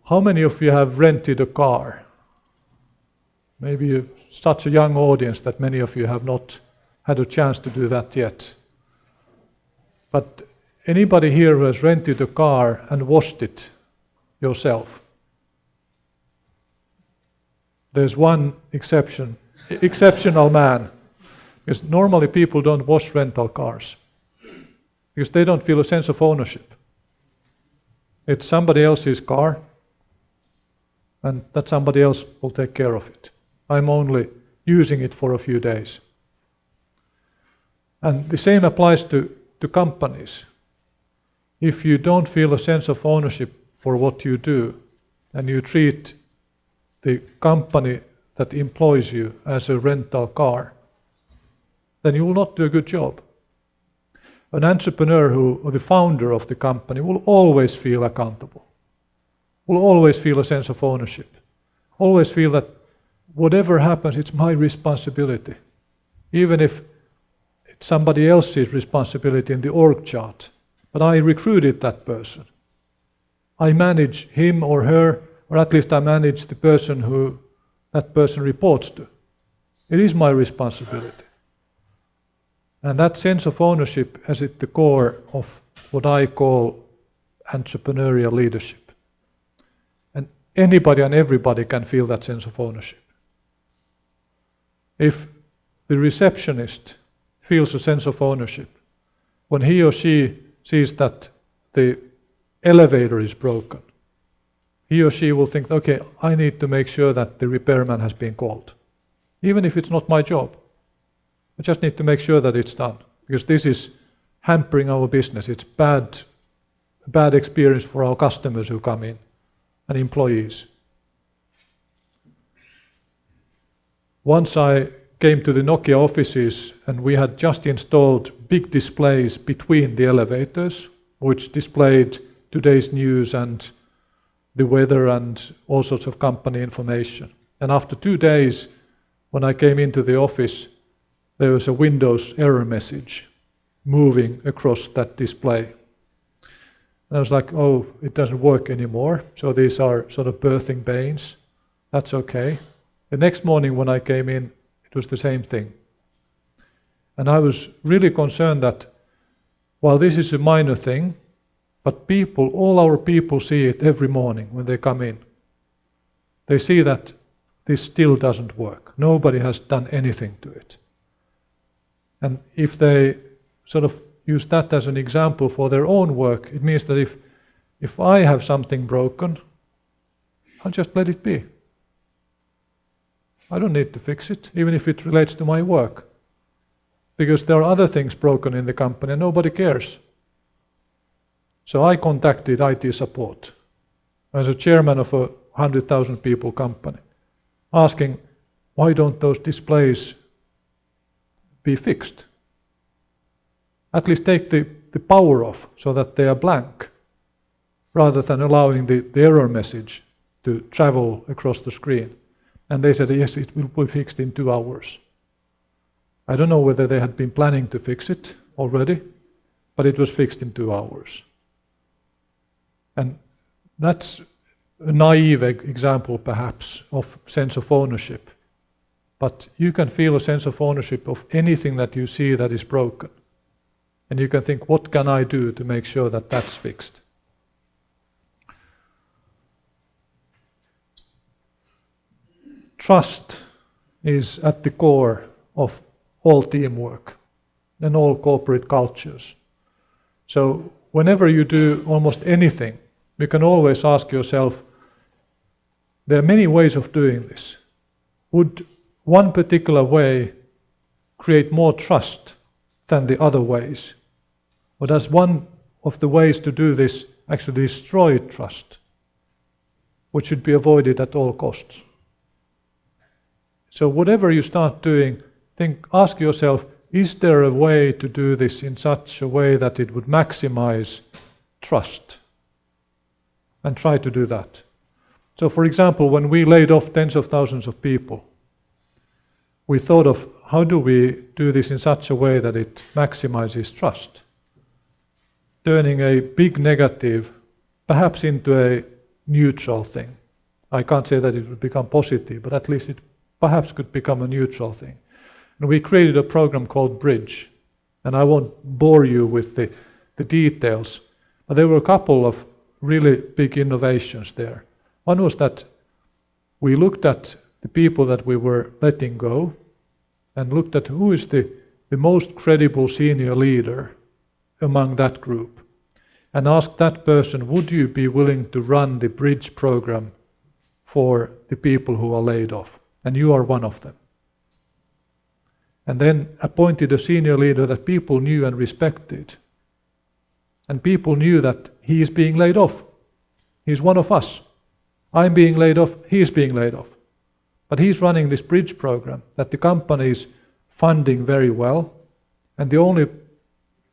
How many of you have rented a car? Maybe such a young audience that many of you have not had a chance to do that yet. But anybody here who has rented a car and washed it yourself? There's one exceptional man. Because normally people don't wash rental cars. Because they don't feel a sense of ownership. It's somebody else's car, and that somebody else will take care of it. I'm only using it for a few days. And the same applies to companies. If you don't feel a sense of ownership for what you do, and you treat the company that employs you as a rental car, then you will not do a good job. An entrepreneur or the founder of the company will always feel accountable, will always feel a sense of ownership, always feel that whatever happens, it's my responsibility, even if it's somebody else's responsibility in the org chart. But I recruited that person. I manage him or her, or at least I manage the person who that person reports to. It is my responsibility. And that sense of ownership is at the core of what I call entrepreneurial leadership. And anybody and everybody can feel that sense of ownership. If the receptionist feels a sense of ownership when he or she sees that the elevator is broken, he or she will think, okay, I need to make sure that the repairman has been called. Even if it's not my job. I just need to make sure that it's done, because this is hampering our business. It's a bad experience for our customers who come in and employees. Once I came to the Nokia offices and we had just installed big displays between the elevators, which displayed today's news and the weather and all sorts of company information. And after 2 days, when I came into the office, there was a Windows error message moving across that display. And I was like, oh, it doesn't work anymore. So these are sort of birthing pains. That's okay. The next morning when I came in, it was the same thing. And I was really concerned that while this is a minor thing, but people, all our people see it every morning when they come in. They see that this still doesn't work. Nobody has done anything to it. And if they sort of use that as an example for their own work, it means that if I have something broken, I'll just let it be. I don't need to fix it, even if it relates to my work. Because there are other things broken in the company and nobody cares. So I contacted IT support as a chairman of a 100,000 people company, asking, why don't those displays be fixed? At least take the power off so that they are blank, rather than allowing the error message to travel across the screen. And they said, yes, it will be fixed in 2 hours. I don't know whether they had been planning to fix it already, but it was fixed in 2 hours. And that's a naive example, perhaps, of sense of ownership. But you can feel a sense of ownership of anything that you see that is broken. And you can think, what can I do to make sure that that's fixed? Trust is at the core of all teamwork and all corporate cultures. So whenever you do almost anything, you can always ask yourself, there are many ways of doing this. Would one particular way create more trust than the other ways? Or does one of the ways to do this actually destroy trust, which should be avoided at all costs? So whatever you start doing, ask yourself, is there a way to do this in such a way that it would maximize trust? And try to do that. So for example, when we laid off tens of thousands of people, we thought of how do we do this in such a way that it maximizes trust? Turning a big negative perhaps into a neutral thing. I can't say that it would become positive, but at least it perhaps could become a neutral thing. And we created a program called Bridge. And I won't bore you with the details, but there were a couple of really big innovations there. One was that we looked at the people that we were letting go and looked at who is the most credible senior leader among that group, and asked that person, would you be willing to run the Bridge program for the people who are laid off? And you are one of them. And then appointed a senior leader that people knew and respected. And people knew that he is being laid off. He's one of us. I'm being laid off, he's being laid off. But he's running this Bridge program that the company is funding very well, and the only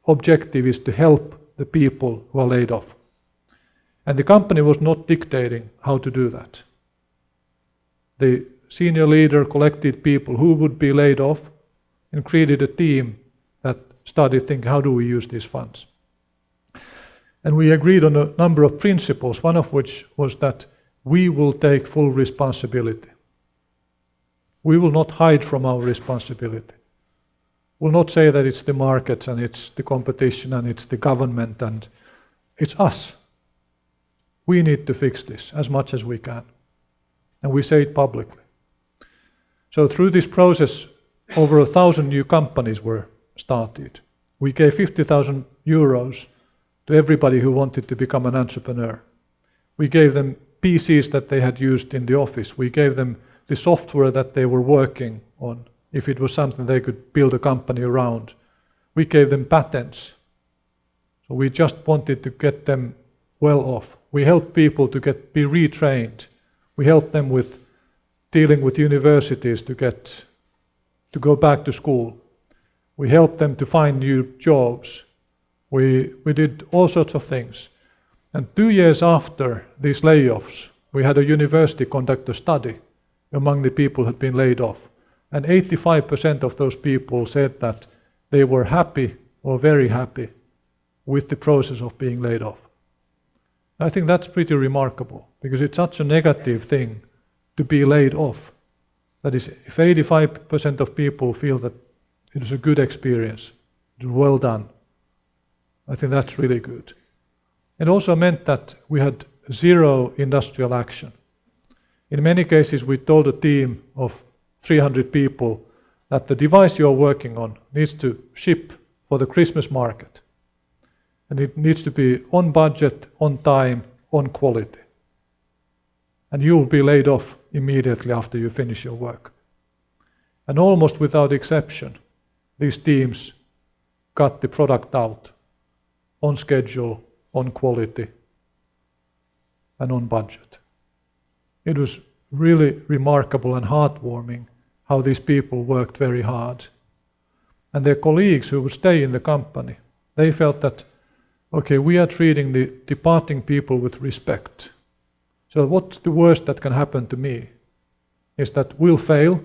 objective is to help the people who are laid off. And the company was not dictating how to do that. The senior leader collected people who would be laid off and created a team that started thinking, how do we use these funds? And we agreed on a number of principles, one of which was that we will take full responsibility. We will not hide from our responsibility. We'll not say that it's the markets and it's the competition and it's the government and it's us. We need to fix this as much as we can. And we say it publicly. So through this process, over 1,000 new companies were started. We gave 50,000 euros to everybody who wanted to become an entrepreneur. We gave them PCs that they had used in the office. We gave them the software that they were working on, if it was something they could build a company around. We gave them patents. So we just wanted to get them well off. We helped people to be retrained. We helped them with dealing with universities to go back to school. We helped them to find new jobs. We did all sorts of things. And 2 years after these layoffs, we had a university conduct a study among the people who had been laid off. And 85% of those people said that they were happy or very happy with the process of being laid off. I think that's pretty remarkable, because it's such a negative thing to be laid off. That is, if 85% of people feel that it was a good experience, it was well done, I think that's really good. It also meant that we had zero industrial action. In many cases, we told a team of 300 people that the device you are working on needs to ship for the Christmas market. And it needs to be on budget, on time, on quality. And you will be laid off immediately after you finish your work. And almost without exception, these teams got the product out on schedule, on quality, and on budget. It was really remarkable and heartwarming how these people worked very hard. And their colleagues who would stay in the company, they felt that, okay, we are treating the departing people with respect. So what's the worst that can happen to me is that we'll fail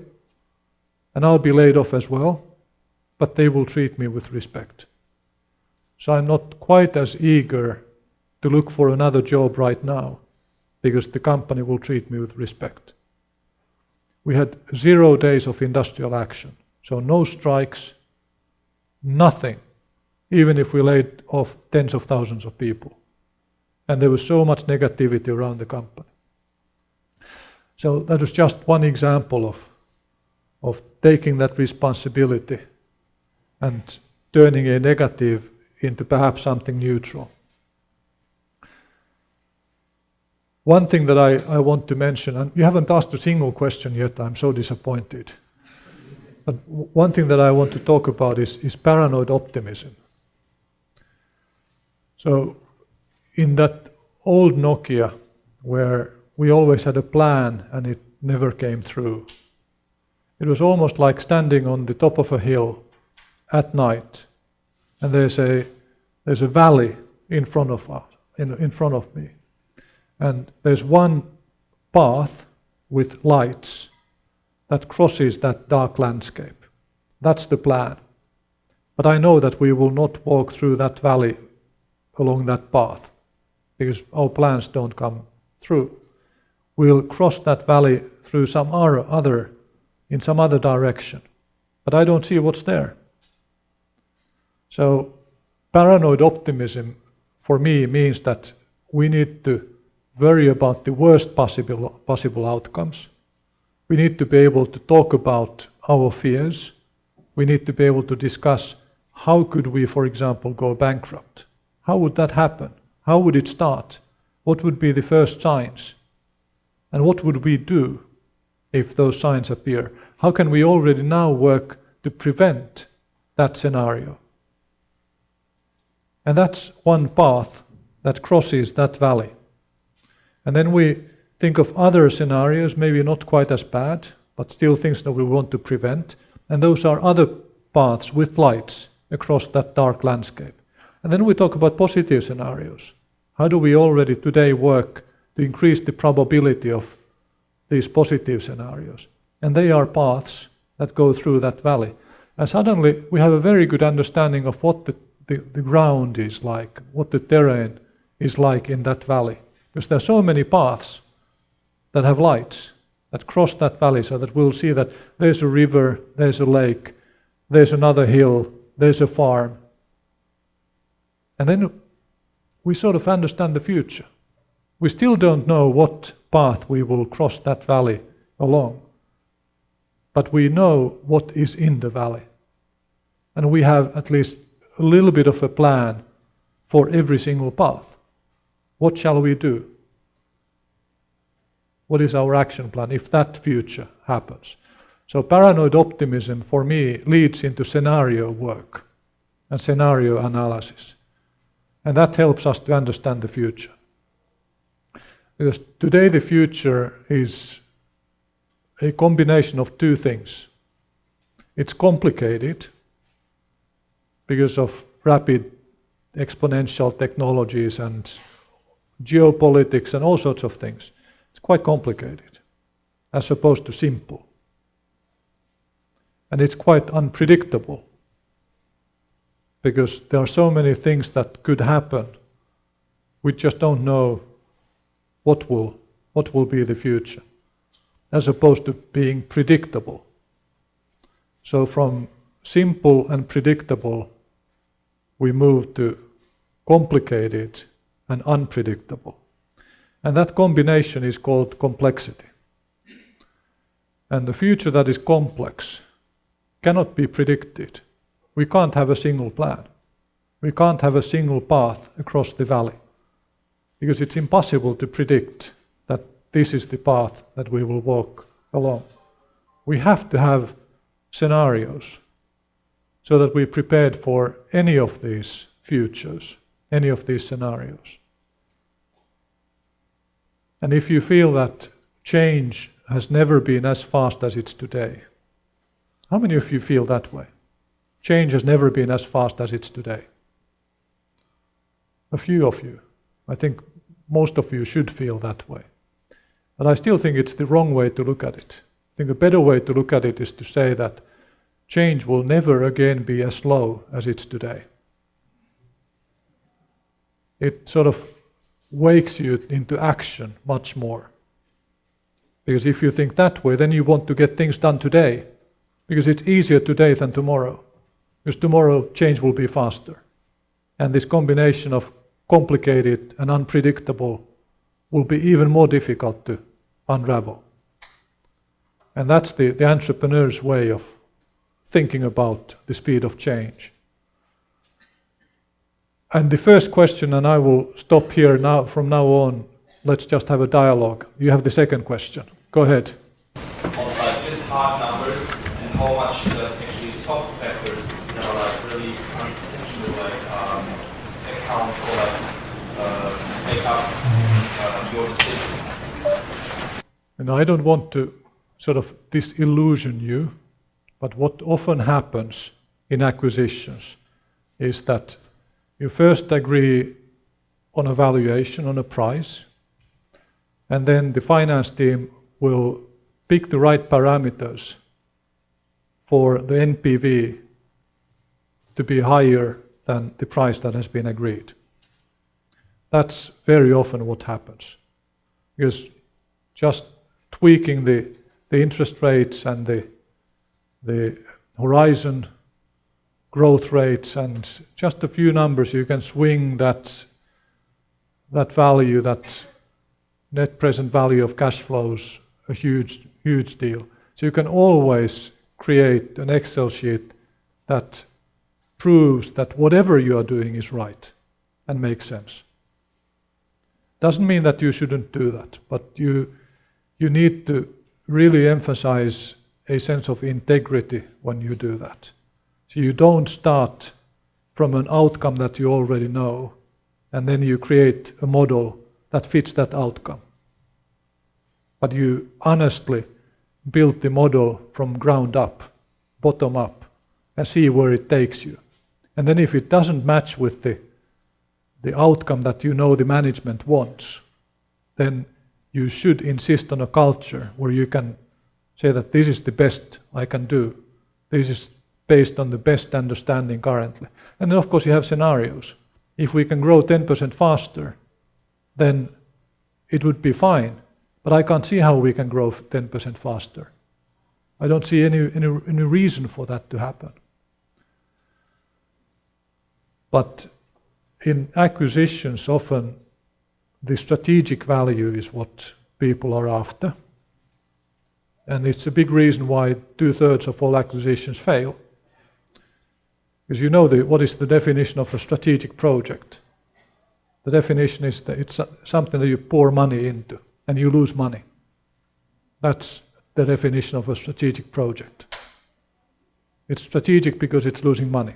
and I'll be laid off as well, but they will treat me with respect. So I'm not quite as eager to look for another job right now, because the company will treat me with respect. We had 0 days of industrial action, so no strikes, nothing, even if we laid off tens of thousands of people. And there was so much negativity around the company. So that was just one example of taking that responsibility and turning a negative into perhaps something neutral. One thing that I want to mention, and you haven't asked a single question yet, I'm so disappointed. But one thing that I want to talk about is paranoid optimism. So in that old Nokia, where we always had a plan and it never came through, it was almost like standing on the top of a hill at night, and there's a valley in front of me, and there's one path with lights that crosses that dark landscape. That's the plan. But I know that we will not walk through that valley along that path, because our plans don't come through. We'll cross that valley through some other in some other direction, but I don't see what's there. So paranoid optimism for me means that we need to worry about the worst possible outcomes. We need to be able to talk about our fears. We need to be able to discuss how could we, for example, go bankrupt? How would that happen? How would it start? What would be the first signs? And what would we do if those signs appear? How can we already now work to prevent that scenario? And that's one path that crosses that valley. And then we think of other scenarios, maybe not quite as bad, but still things that we want to prevent. And those are other paths with lights across that dark landscape. And then we talk about positive scenarios. How do we already today work to increase the probability of these positive scenarios? And they are paths that go through that valley. And suddenly we have a very good understanding of what the ground is like, what the terrain is like in that valley. Because there are so many paths that have lights that cross that valley, so that we'll see that there's a river, there's a lake, there's another hill, there's a farm. And then we sort of understand the future. We still don't know what path we will cross that valley along, but we know what is in the valley. And we have at least a little bit of a plan for every single path. What shall we do? What is our action plan if that future happens? So paranoid optimism for me leads into scenario work and scenario analysis. And that helps us to understand the future. Because today the future is a combination of two things. It's complicated because of rapid exponential technologies and geopolitics and all sorts of things. It's quite complicated as opposed to simple. And it's quite unpredictable because there are so many things that could happen. We just don't know what will be the future, as opposed to being predictable. So from simple and predictable, we move to complicated and unpredictable. And that combination is called complexity. And the future that is complex cannot be predicted. We can't have a single plan. We can't have a single path across the valley, because it's impossible to predict that this is the path that we will walk along. We have to have scenarios so that we're prepared for any of these futures, any of these scenarios. And if you feel that change has never been as fast as it's today, how many of you feel that way? Change has never been as fast as it's today. A few of you. I think most of you should feel that way. But I still think it's the wrong way to look at it. I think a better way to look at it is to say that change will never again be as slow as it's today. It sort of wakes you into action much more. Because if you think that way, then you want to get things done today. Because it's easier today than tomorrow. Because tomorrow change will be faster. And this combination of complicated and unpredictable will be even more difficult to unravel. And that's the entrepreneur's way of thinking about the speed of change. And the first question, and I will stop here now. From now on, let's just have a dialogue. You have the second question. Go ahead. Like just hard numbers and how much does actually soft factors, really unintentional account for make up your decision. And I don't want to sort of disillusion you, but what often happens in acquisitions is that you first agree on a valuation, on a price, and then the finance team will pick the right parameters for the NPV to be higher than the price that has been agreed. That's very often what happens. Because just tweaking the interest rates and the the horizon, growth rates, and just a few numbers, you can swing that value, that net present value of cash flows, a huge deal. So you can always create an Excel sheet that proves that whatever you are doing is right and makes sense. Doesn't mean that you shouldn't do that, but you need to really emphasize a sense of integrity when you do that. So you don't start from an outcome that you already know, and then you create a model that fits that outcome. But you honestly build the model from ground up, bottom up, and see where it takes you. And then if it doesn't match with the outcome that you know the management wants, then you should insist on a culture where you can say that this is the best I can do. This is based on the best understanding currently. And then of course you have scenarios. If we can grow 10% faster, then it would be fine. But I can't see how we can grow 10% faster. I don't see any reason for that to happen. But in acquisitions, often the strategic value is what people are after. And it's a big reason why 2/3 of all acquisitions fail. Because you know what is the definition of a strategic project. The definition is that it's something that you pour money into and you lose money. That's the definition of a strategic project. It's strategic because it's losing money.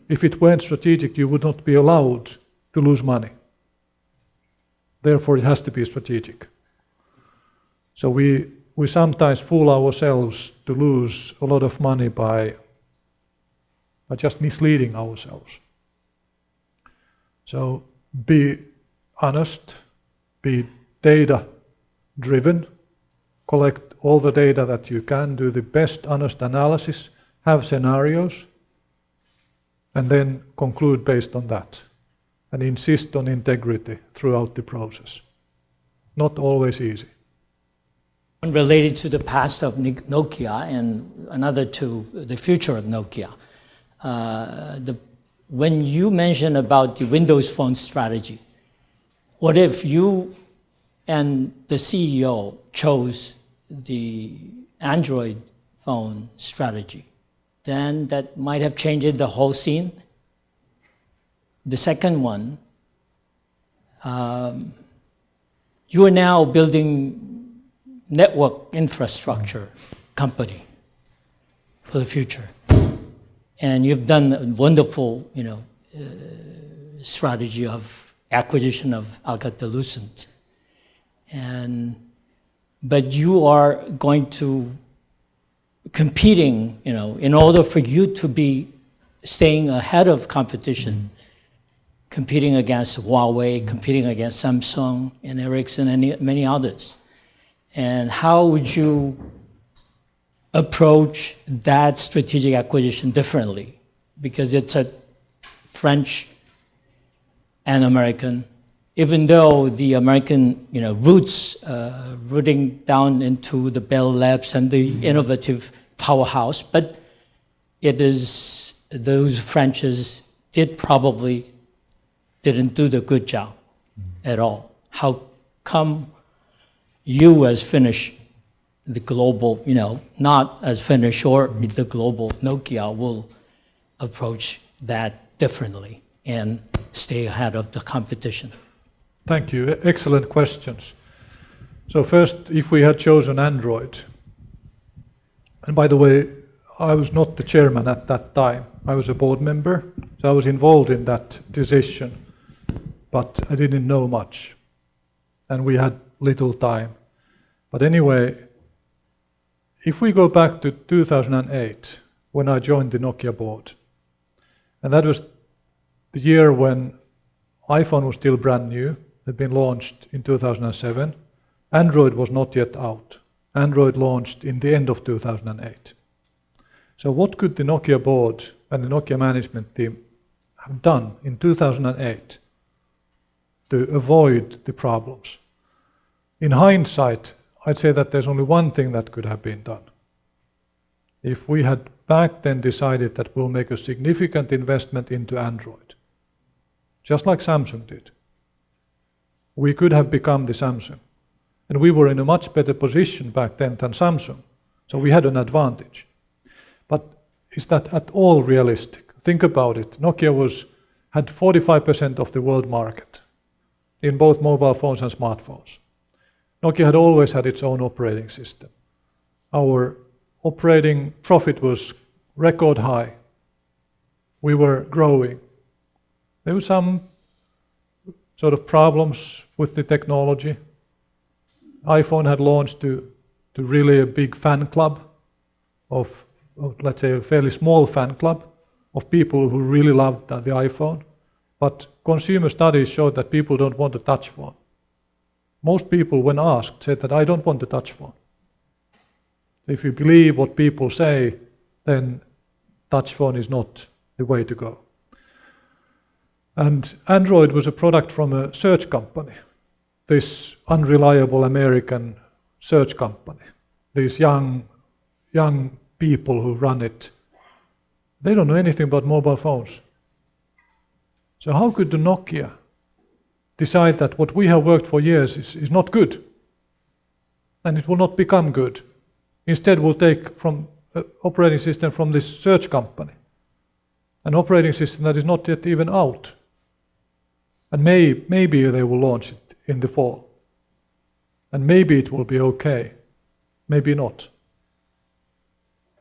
If it weren't strategic, you would not be allowed to lose money. Therefore, it has to be strategic. So we sometimes fool ourselves to lose a lot of money by just misleading ourselves. So be honest, be data-driven, collect all the data that you can, do the best honest analysis, have scenarios, and then conclude based on that, and insist on integrity throughout the process. Not always easy. One related to the past of Nokia and another to the future of Nokia. When you mentioned about the Windows Phone strategy, what if you and the CEO chose the Android phone strategy? Then that might have changed the whole scene. The second one, you are now building network infrastructure company for the future. And you've done a wonderful, strategy of acquisition of Alcatel-Lucent. But you are going to competing, in order for you to be staying ahead of competition, competing against Huawei, competing against Samsung and Ericsson and many others. And how would you approach that strategic acquisition differently? Because it's a French and American, even though the American roots rooting down into the Bell Labs and the innovative powerhouse, but it is those Frenches probably didn't do the good job at all. How come you as Finnish, the global, not as Finnish or the global Nokia will approach that differently and stay ahead of the competition? Thank you. Excellent questions. So first, if we had chosen Android, and by the way, I was not the chairman at that time. I was a board member, so I was involved in that decision, but I didn't know much, and we had little time. But anyway, if we go back to 2008, when I joined the Nokia board, and that was the year when iPhone was still brand new, had been launched in 2007. Android was not yet out. Android launched in the end of 2008. So what could the Nokia board and the Nokia management team have done in 2008 to avoid the problems? In hindsight, I'd say that there's only one thing that could have been done. if we had back then decided that we'll make a significant investment into Android, just like Samsung did. We could have become the Samsung. And we were in a much better position back then than Samsung. So we had an advantage. But is that at all realistic? Think about it. Nokia had 45% of the world market in both mobile phones and smartphones. Nokia had always had its own operating system. Our operating profit was record high. We were growing. There were some sort of problems with the technology. iPhone had launched to really a big fan club of, let's say, a fairly small fan club of people who really loved the iPhone. But consumer studies showed that people don't want a touch phone. Most people, when asked, said that I don't want a touch phone. If you believe what people say, then touch phone is not the way to go. And Android was a product from a search company, this unreliable American search company. These young people who run it, they don't know anything about mobile phones. So how could the Nokia decide that what we have worked for years is not good, and it will not become good? Instead, we'll take from operating system from this search company, an operating system that is not yet even out. And maybe they will launch it in the fall. And maybe it will be okay. Maybe not.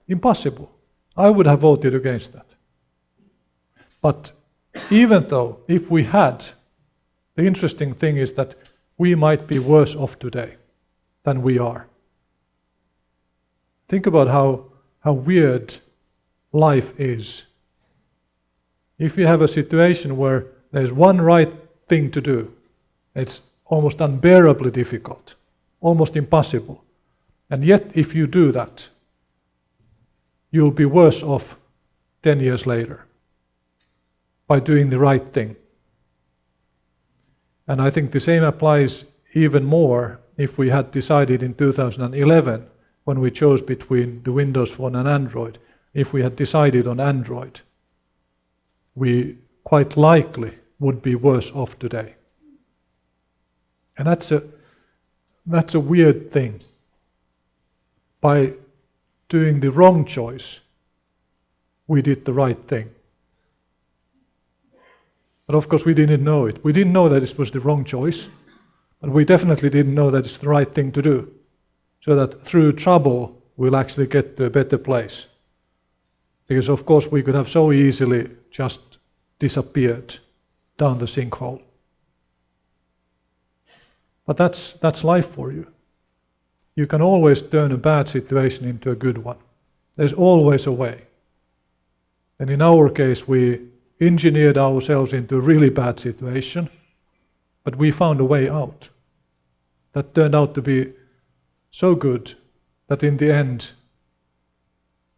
Impossible. I would have voted against that. But even though, if we had, the interesting thing is that we might be worse off today than we are. Think about how weird life is. If you have a situation where there's one right thing to do, it's almost unbearably difficult, almost impossible. And yet, if you do that, you'll be worse off 10 years later by doing the right thing. And I think the same applies even more if we had decided in 2011, when we chose between the Windows Phone and Android, if we had decided on Android, we quite likely would be worse off today. And that's a weird thing. By doing the wrong choice, we did the right thing. But of course we didn't know it. We didn't know that it was the wrong choice, but we definitely didn't know that it's the right thing to do. So that through trouble, we'll actually get to a better place. Because of course we could have so easily just disappeared down the sinkhole. But that's life for you. You can always turn a bad situation into a good one. There's always a way. And in our case, we engineered ourselves into a really bad situation, but we found a way out. That turned out to be so good that in the end,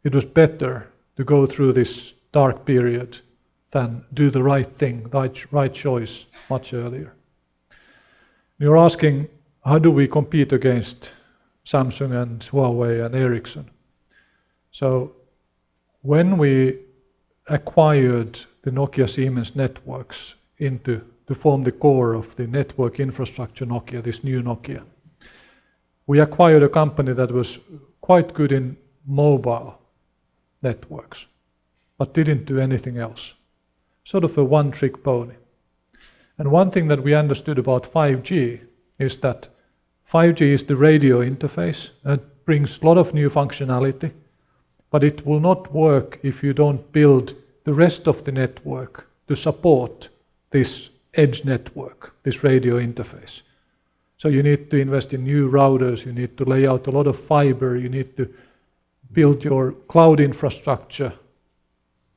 it was better to go through this dark period than do the right thing, the right choice much earlier. You're asking, how do we compete against Samsung and Huawei and Ericsson? So when we acquired the Nokia Siemens networks to form the core of the network infrastructure Nokia, this new Nokia, we acquired a company that was quite good in mobile networks, but didn't do anything else. Sort of a one-trick pony. And one thing that we understood about 5G is that 5G is the radio interface. It brings a lot of new functionality, but it will not work if you don't build the rest of the network to support this edge network, this radio interface. So you need to invest in new routers, you need to lay out a lot of fiber, you need to build your cloud infrastructure,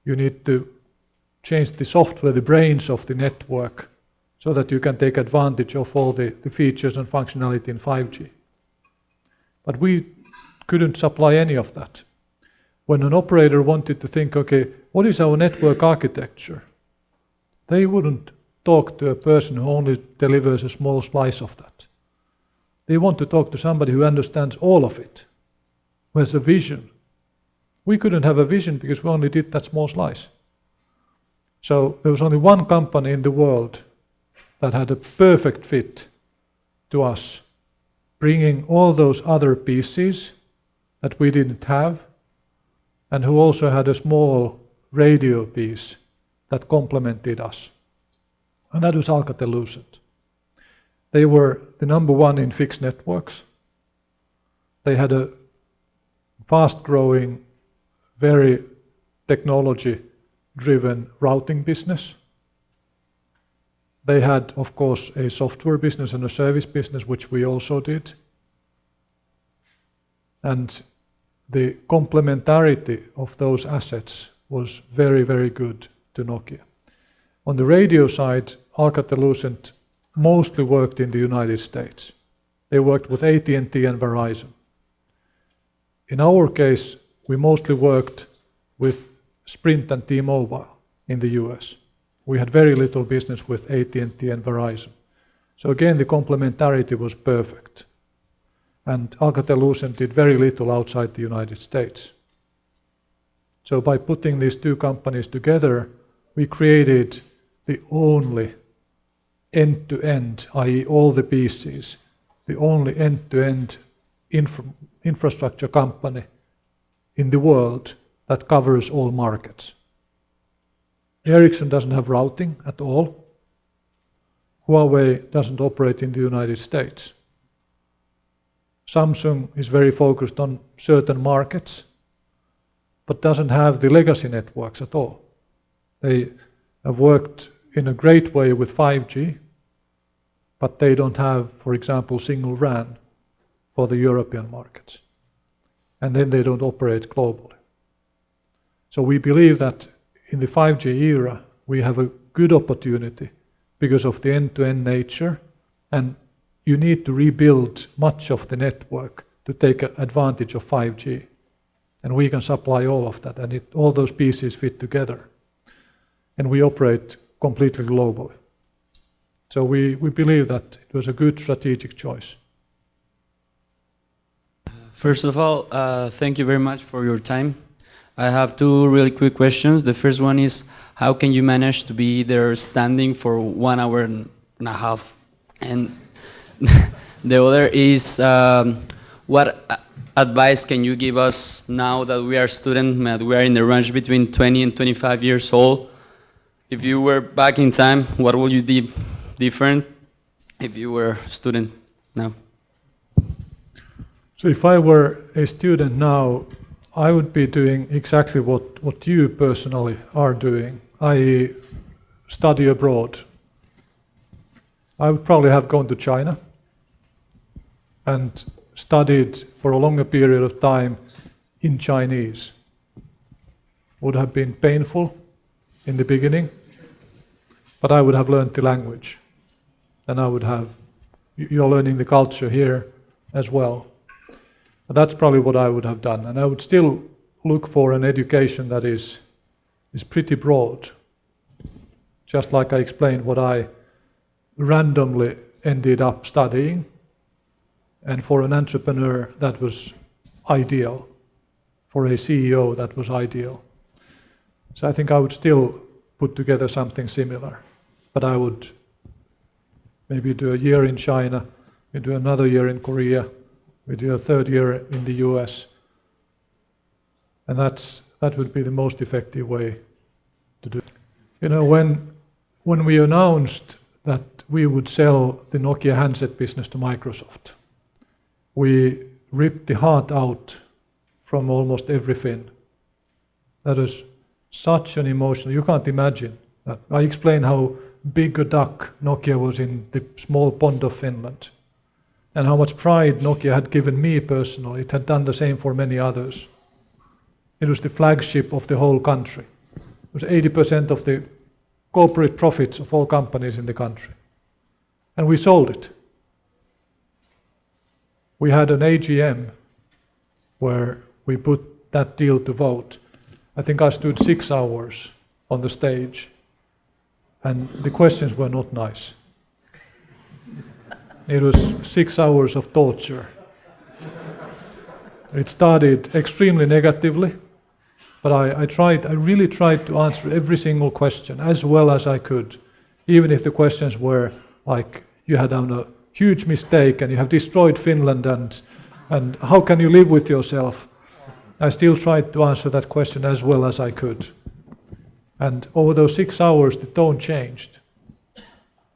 you need to change the software, the brains of the network, so that you can take advantage of all the features and functionality in 5G. But we couldn't supply any of that. When an operator wanted to think, okay, what is our network architecture? They wouldn't talk to a person who only delivers a small slice of that. They want to talk to somebody who understands all of it, who has a vision. We couldn't have a vision because we only did that small slice. So there was only one company in the world that had a perfect fit to us, bringing all those other pieces that we didn't have, and who also had a small radio piece that complemented us. And that was Alcatel-Lucent. They were the number one in fixed networks. They had a fast-growing, very technology-driven routing business. They had, of course, a software business and a service business, which we also did. And the complementarity of those assets was very, very good to Nokia. On the radio side, Alcatel-Lucent mostly worked in the United States. They worked with AT&T and Verizon. In our case, we mostly worked with Sprint and T-Mobile in the US. We had very little business with AT&T and Verizon. So again, the complementarity was perfect. And Alcatel-Lucent did very little outside the United States. So by putting these two companies together, we created the only end-to-end, i.e. all the pieces, the only end-to-end infrastructure company in the world that covers all markets. Ericsson doesn't have routing at all. Huawei doesn't operate in the United States. Samsung is very focused on certain markets, but doesn't have the legacy networks at all. They have worked in a great way with 5G, but they don't have, for example, single RAN for the European markets. And then they don't operate globally. So we believe that in the 5G era, we have a good opportunity because of the end-to-end nature, and you need to rebuild much of the network to take advantage of 5G. And we can supply all of that, and all those pieces fit together. And we operate completely globally. So we believe that it was a good strategic choice. First of all, thank you very much for your time. I have two really quick questions. The first one is, how can you manage to be there standing for 1 hour and a half? And the other is, what advice can you give us now that we are students, that we are in the range between 20 and 25 years old? If you were back in time, what would you do different if you were a student now? So if I were a student now, I would be doing exactly what you personally are doing, i.e. study abroad. I would probably have gone to China and studied for a longer period of time in Chinese. Would have been painful in the beginning, but I would have learned the language. And you're learning the culture here as well. That's probably what I would have done. And I would still look for an education that is pretty broad. Just like I explained what I randomly ended up studying. And for an entrepreneur, that was ideal. For a CEO, that was ideal. So I think I would still put together something similar. But I would maybe do a year in China, we do another year in Korea, we do a third year in the US. And that would be the most effective way to do it. You know, when we announced that we would sell the Nokia handset business to Microsoft, we ripped the heart out from almost every Finn. That is such an emotion. You can't imagine that. I explained how big a duck Nokia was in the small pond of Finland, and how much pride Nokia had given me personally. It had done the same for many others. It was the flagship of the whole country. It was 80% of the corporate profits of all companies in the country. And we sold it. We had an AGM where we put that deal to vote. I think I stood 6 hours on the stage, and the questions were not nice. It was 6 hours of torture. It started extremely negatively, But I really tried to answer every single question as well as I could, even if the questions were like, you had done a huge mistake and you have destroyed Finland and how can you live with yourself? I still tried to answer that question as well as I could. And over those 6 hours, the tone changed.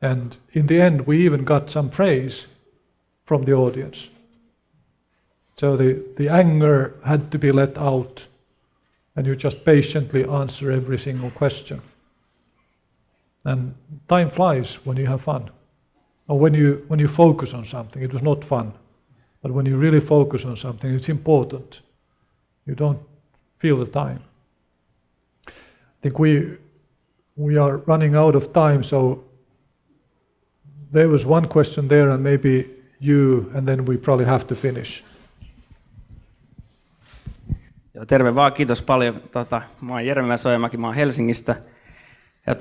And in the end, we even got some praise from the audience. So the anger had to be let out, and you just patiently answer every single question. And time flies when you have fun. Or when you focus on something. It was not fun, but when you really focus on something, it's important. You don't feel the time. I think we are running out of time, so there was one question there, and maybe you, and then we probably have to finish. Joo, terve vaan, kiitos paljon. Mä oon Jeremy Soijamäki, mä oon Helsingistä. Ja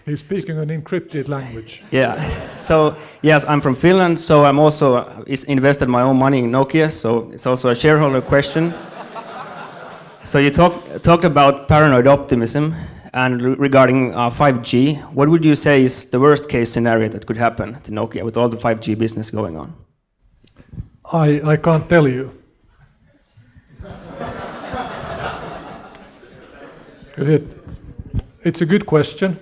He's speaking an encrypted language. Yeah. So yes, I'm from Finland. So I'm also invested my own money in Nokia. So it's also a shareholder question. So you talked about paranoid optimism and regarding 5G. What would you say is the worst case scenario that could happen to Nokia with all the 5G business going on? I can't tell you. It's a good question,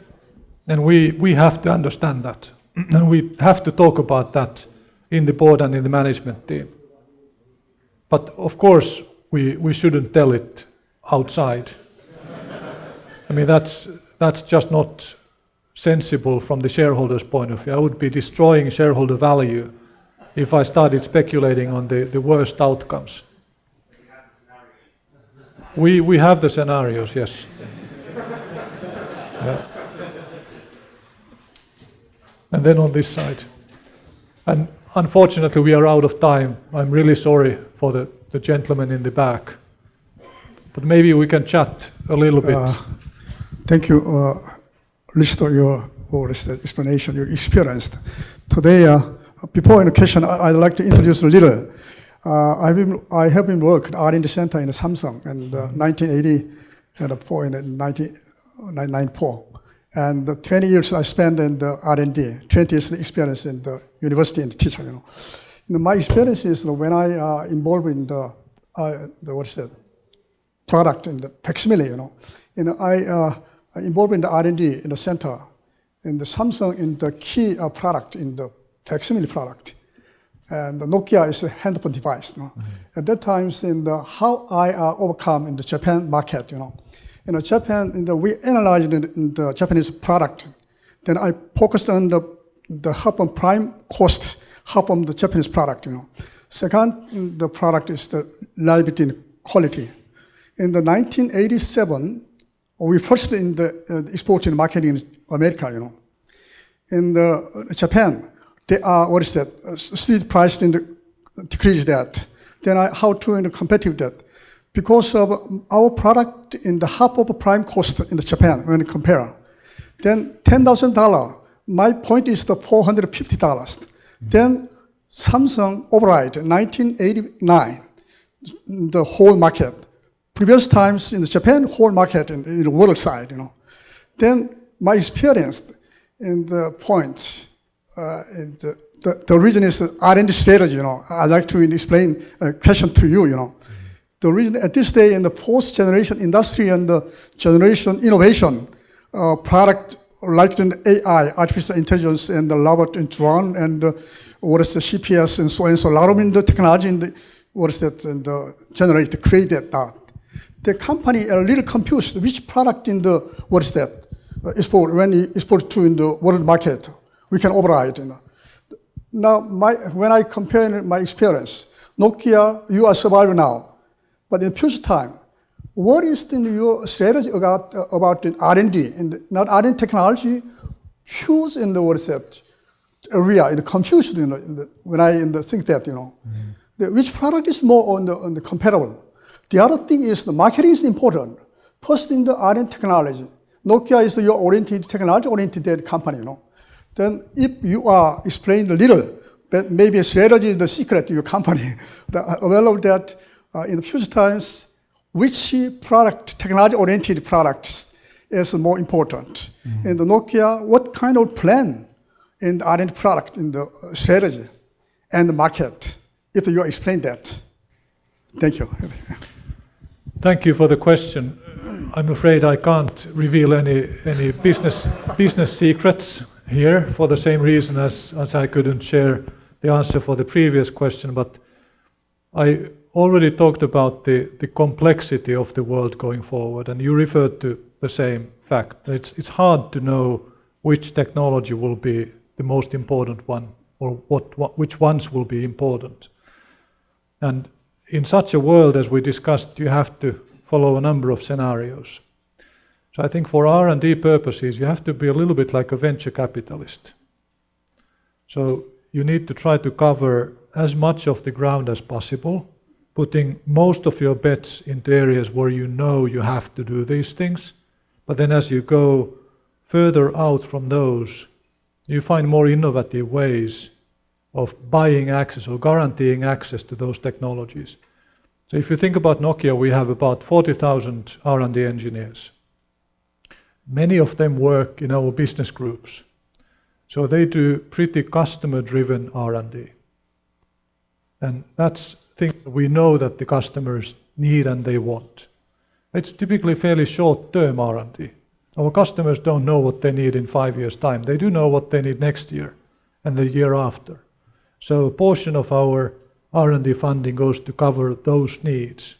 and we have to understand that, and we have to talk about that in the board and in the management team. But of course, we shouldn't tell it outside. I mean, that's just not sensible from the shareholders' point of view. I would be destroying shareholder value if I started speculating on the worst outcomes. We have the scenarios, yes. Yeah. And then on this side. And unfortunately we are out of time. I'm really sorry for the gentleman in the back. But maybe we can chat a little bit. Thank you, Listo, your explanation, your experience. Today, before the question, I'd like to introduce a little. I have been working at R&D center in Samsung in 1984 and 1994. And 20 years I spent in the R&D, 20 years experience in the university and teacher, you know. My experience is when I involved in the product in the facsimile, you know. I involved in the R&D in the center, in the Samsung, in the key product, in the facsimile product. And the Nokia is a handphone device. You know? Mm-hmm. At that time, in the how I overcome in the Japan market, you know. In the Japan, we analyzed in the Japanese product. Then I focused on the half on prime cost, half on the Japanese product, you know. Second, the product is the reliability and quality. In the 1987, we first in the export and marketing in America, you know. In the Japan, they are, street price in the decrease that. Then how to in the competitive that. Because of our product in the half of prime cost in the Japan when you compare. Then $10,000, my point is the $450. Mm-hmm. Then Samsung override 1989, the whole market. Previous times in the Japan whole market in the world side, you know. Then my experience in the points, the reason is R&D strategy, you know. I'd like to explain a question to you, you know. The reason at this day in the post-generation industry and the generation innovation, product like the AI, artificial intelligence, and the robot and drone, and what is the CPS and so on. So a lot of in the technology in the create that. The company are a little confused which product in the export when you export to in the world market we can override. You know. Now when I compare my experience, Nokia, you are surviving now. But in future time, what is your strategy about the R&D? Not R&D technology, huge in the area, in the confusion, when I think that, you know. Mm-hmm. Which product is more on the comparable? The other thing is the marketing is important. First in the R&D technology. Nokia is your oriented, technology-oriented company, you know. Then if you are explained a little, but maybe a strategy is the secret to your company. Aware of that, in the future times, which product, technology-oriented products is more important. In the Nokia, what kind of plan in the R&D product, in the strategy and the market, if you explain that. Thank you. Thank you for the question. I'm afraid I can't reveal any business secrets here for the same reason as I couldn't share the answer for the previous question, but I already talked about the complexity of the world going forward, and you referred to the same fact. It's hard to know which technology will be the most important one, or which ones will be important. And in such a world, as we discussed, you have to follow a number of scenarios. So I think for R&D purposes, you have to be a little bit like a venture capitalist. So you need to try to cover as much of the ground as possible, putting most of your bets into areas where you know you have to do these things. But then as you go further out from those, you find more innovative ways of buying access or guaranteeing access to those technologies. So if you think about Nokia, we have about 40,000 R&D engineers. Many of them work in our business groups. So they do pretty customer-driven R&D. And that's things we know that the customers need and they want. It's typically fairly short-term R&D. Our customers don't know what they need in 5 years' time. They do know what they need next year and the year after. So a portion of our R&D funding goes to cover those needs.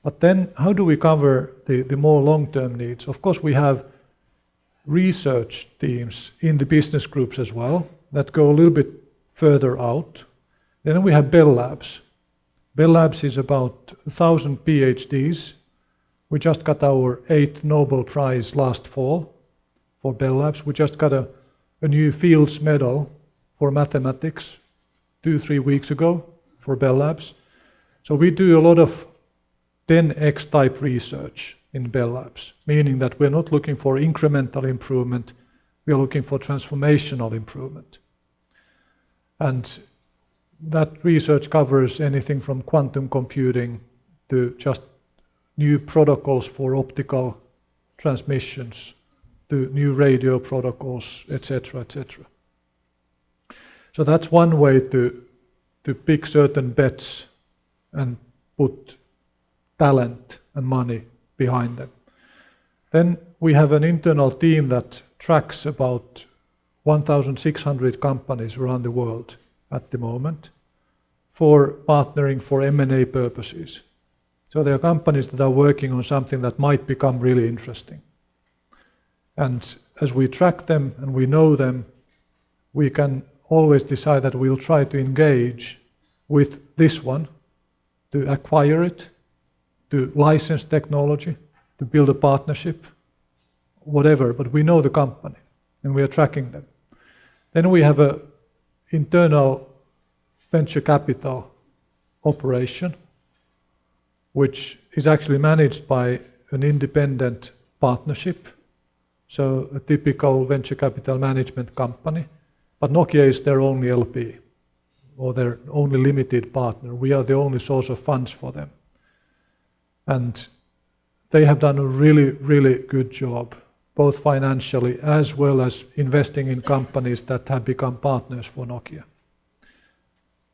But then how do we cover the more long-term needs? Of course, we have research teams in the business groups as well that go a little bit further out. Then we have Bell Labs. Bell Labs is about 1,000 PhDs. We just got our 8th Nobel Prize last fall for Bell Labs. We just got a new Fields Medal for mathematics 2-3 weeks ago for Bell Labs. So we do a lot of 10x type research in Bell Labs, meaning that we're not looking for incremental improvement, we are looking for transformational improvement. And that research covers anything from quantum computing to just new protocols for optical transmissions to new radio protocols, etc., etc. So that's one way to pick certain bets and put talent and money behind them. Then we have an internal team that tracks about 1,600 companies around the world at the moment for partnering for M&A purposes. So there are companies that are working on something that might become really interesting. And as we track them and we know them, we can always decide that we'll try to engage with this one to acquire it, to license technology, to build a partnership, whatever, but we know the company and we are tracking them. Then we have an internal venture capital operation, which is actually managed by an independent partnership, so a typical venture capital management company, but Nokia is their only LP, or their only limited partner. We are the only source of funds for them. And they have done a really, really good job, both financially as well as investing in companies that have become partners for Nokia.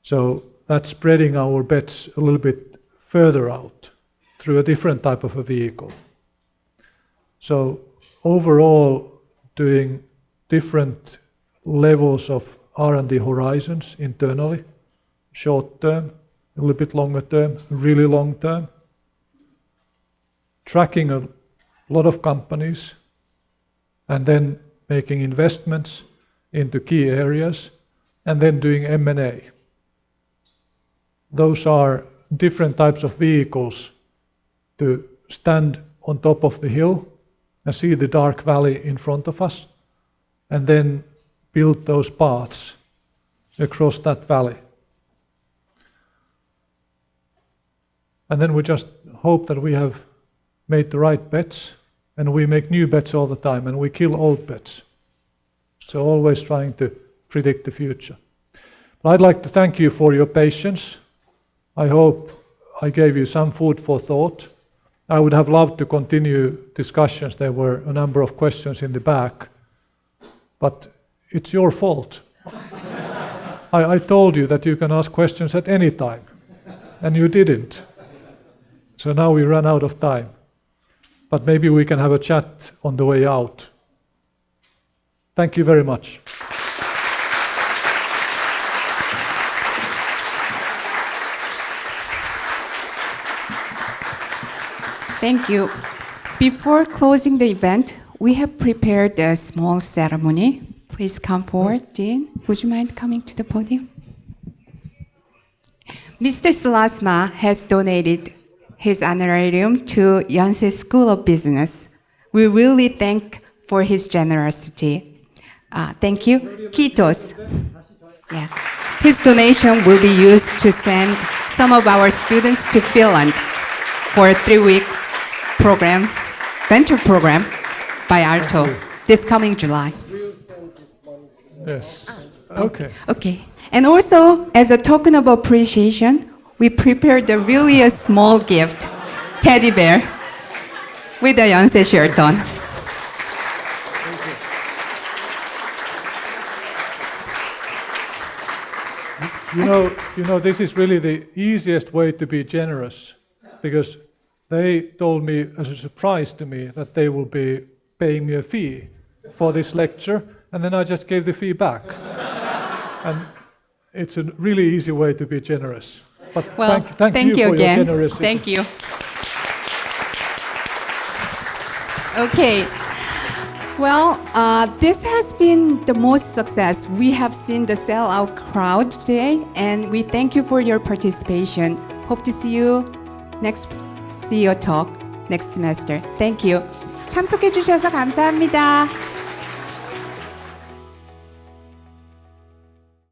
So that's spreading our bets a little bit further out through a different type of a vehicle. So overall, doing different levels of R&D horizons internally, short term, a little bit longer term, really long term, tracking a lot of companies, and then making investments into key areas, and then doing M&A. Those are different types of vehicles to stand on top of the hill and see the dark valley in front of us, and then build those paths across that valley. And then we just hope that we have made the right bets, and we make new bets all the time, and we kill old bets. So always trying to predict the future. But I'd like to thank you for your patience. I hope I gave you some food for thought I would have loved to continue discussions. There were a number of questions in the back, but it's your fault. I told you that you can ask questions at any time, and you didn't. So now we run out of time. But maybe we can have a chat on the way out. Thank you very much. Thank you. Before closing the event, we have prepared a small ceremony. Please come forward, Dean. Would you mind coming to the podium? Mr. 실라즈마 has donated his honorarium to Yonsei School of Business. We really thank for his generosity. Thank you. Kitos. Yeah. His donation will be used to send some of our students to Finland for a 3-week program, venture program by Alto this coming July. Yes. Okay. Okay. And also, as a token of appreciation, we prepared a really small gift, teddy bear, with a Yonsei shirt on. You know, this is really the easiest way to be generous, because they told me as a surprise to me that they will be paying me a fee for this lecture, and then I just gave the fee back. And it's a really easy way to be generous. But Well, thank you for again. your generosity. Thank you. Okay. Well, this has been the most success. We have seen the sellout crowd today, and we thank you for your participation. Hope to see you next CEO Talk next semester. Thank you. 참석해 주셔서 감사합니다.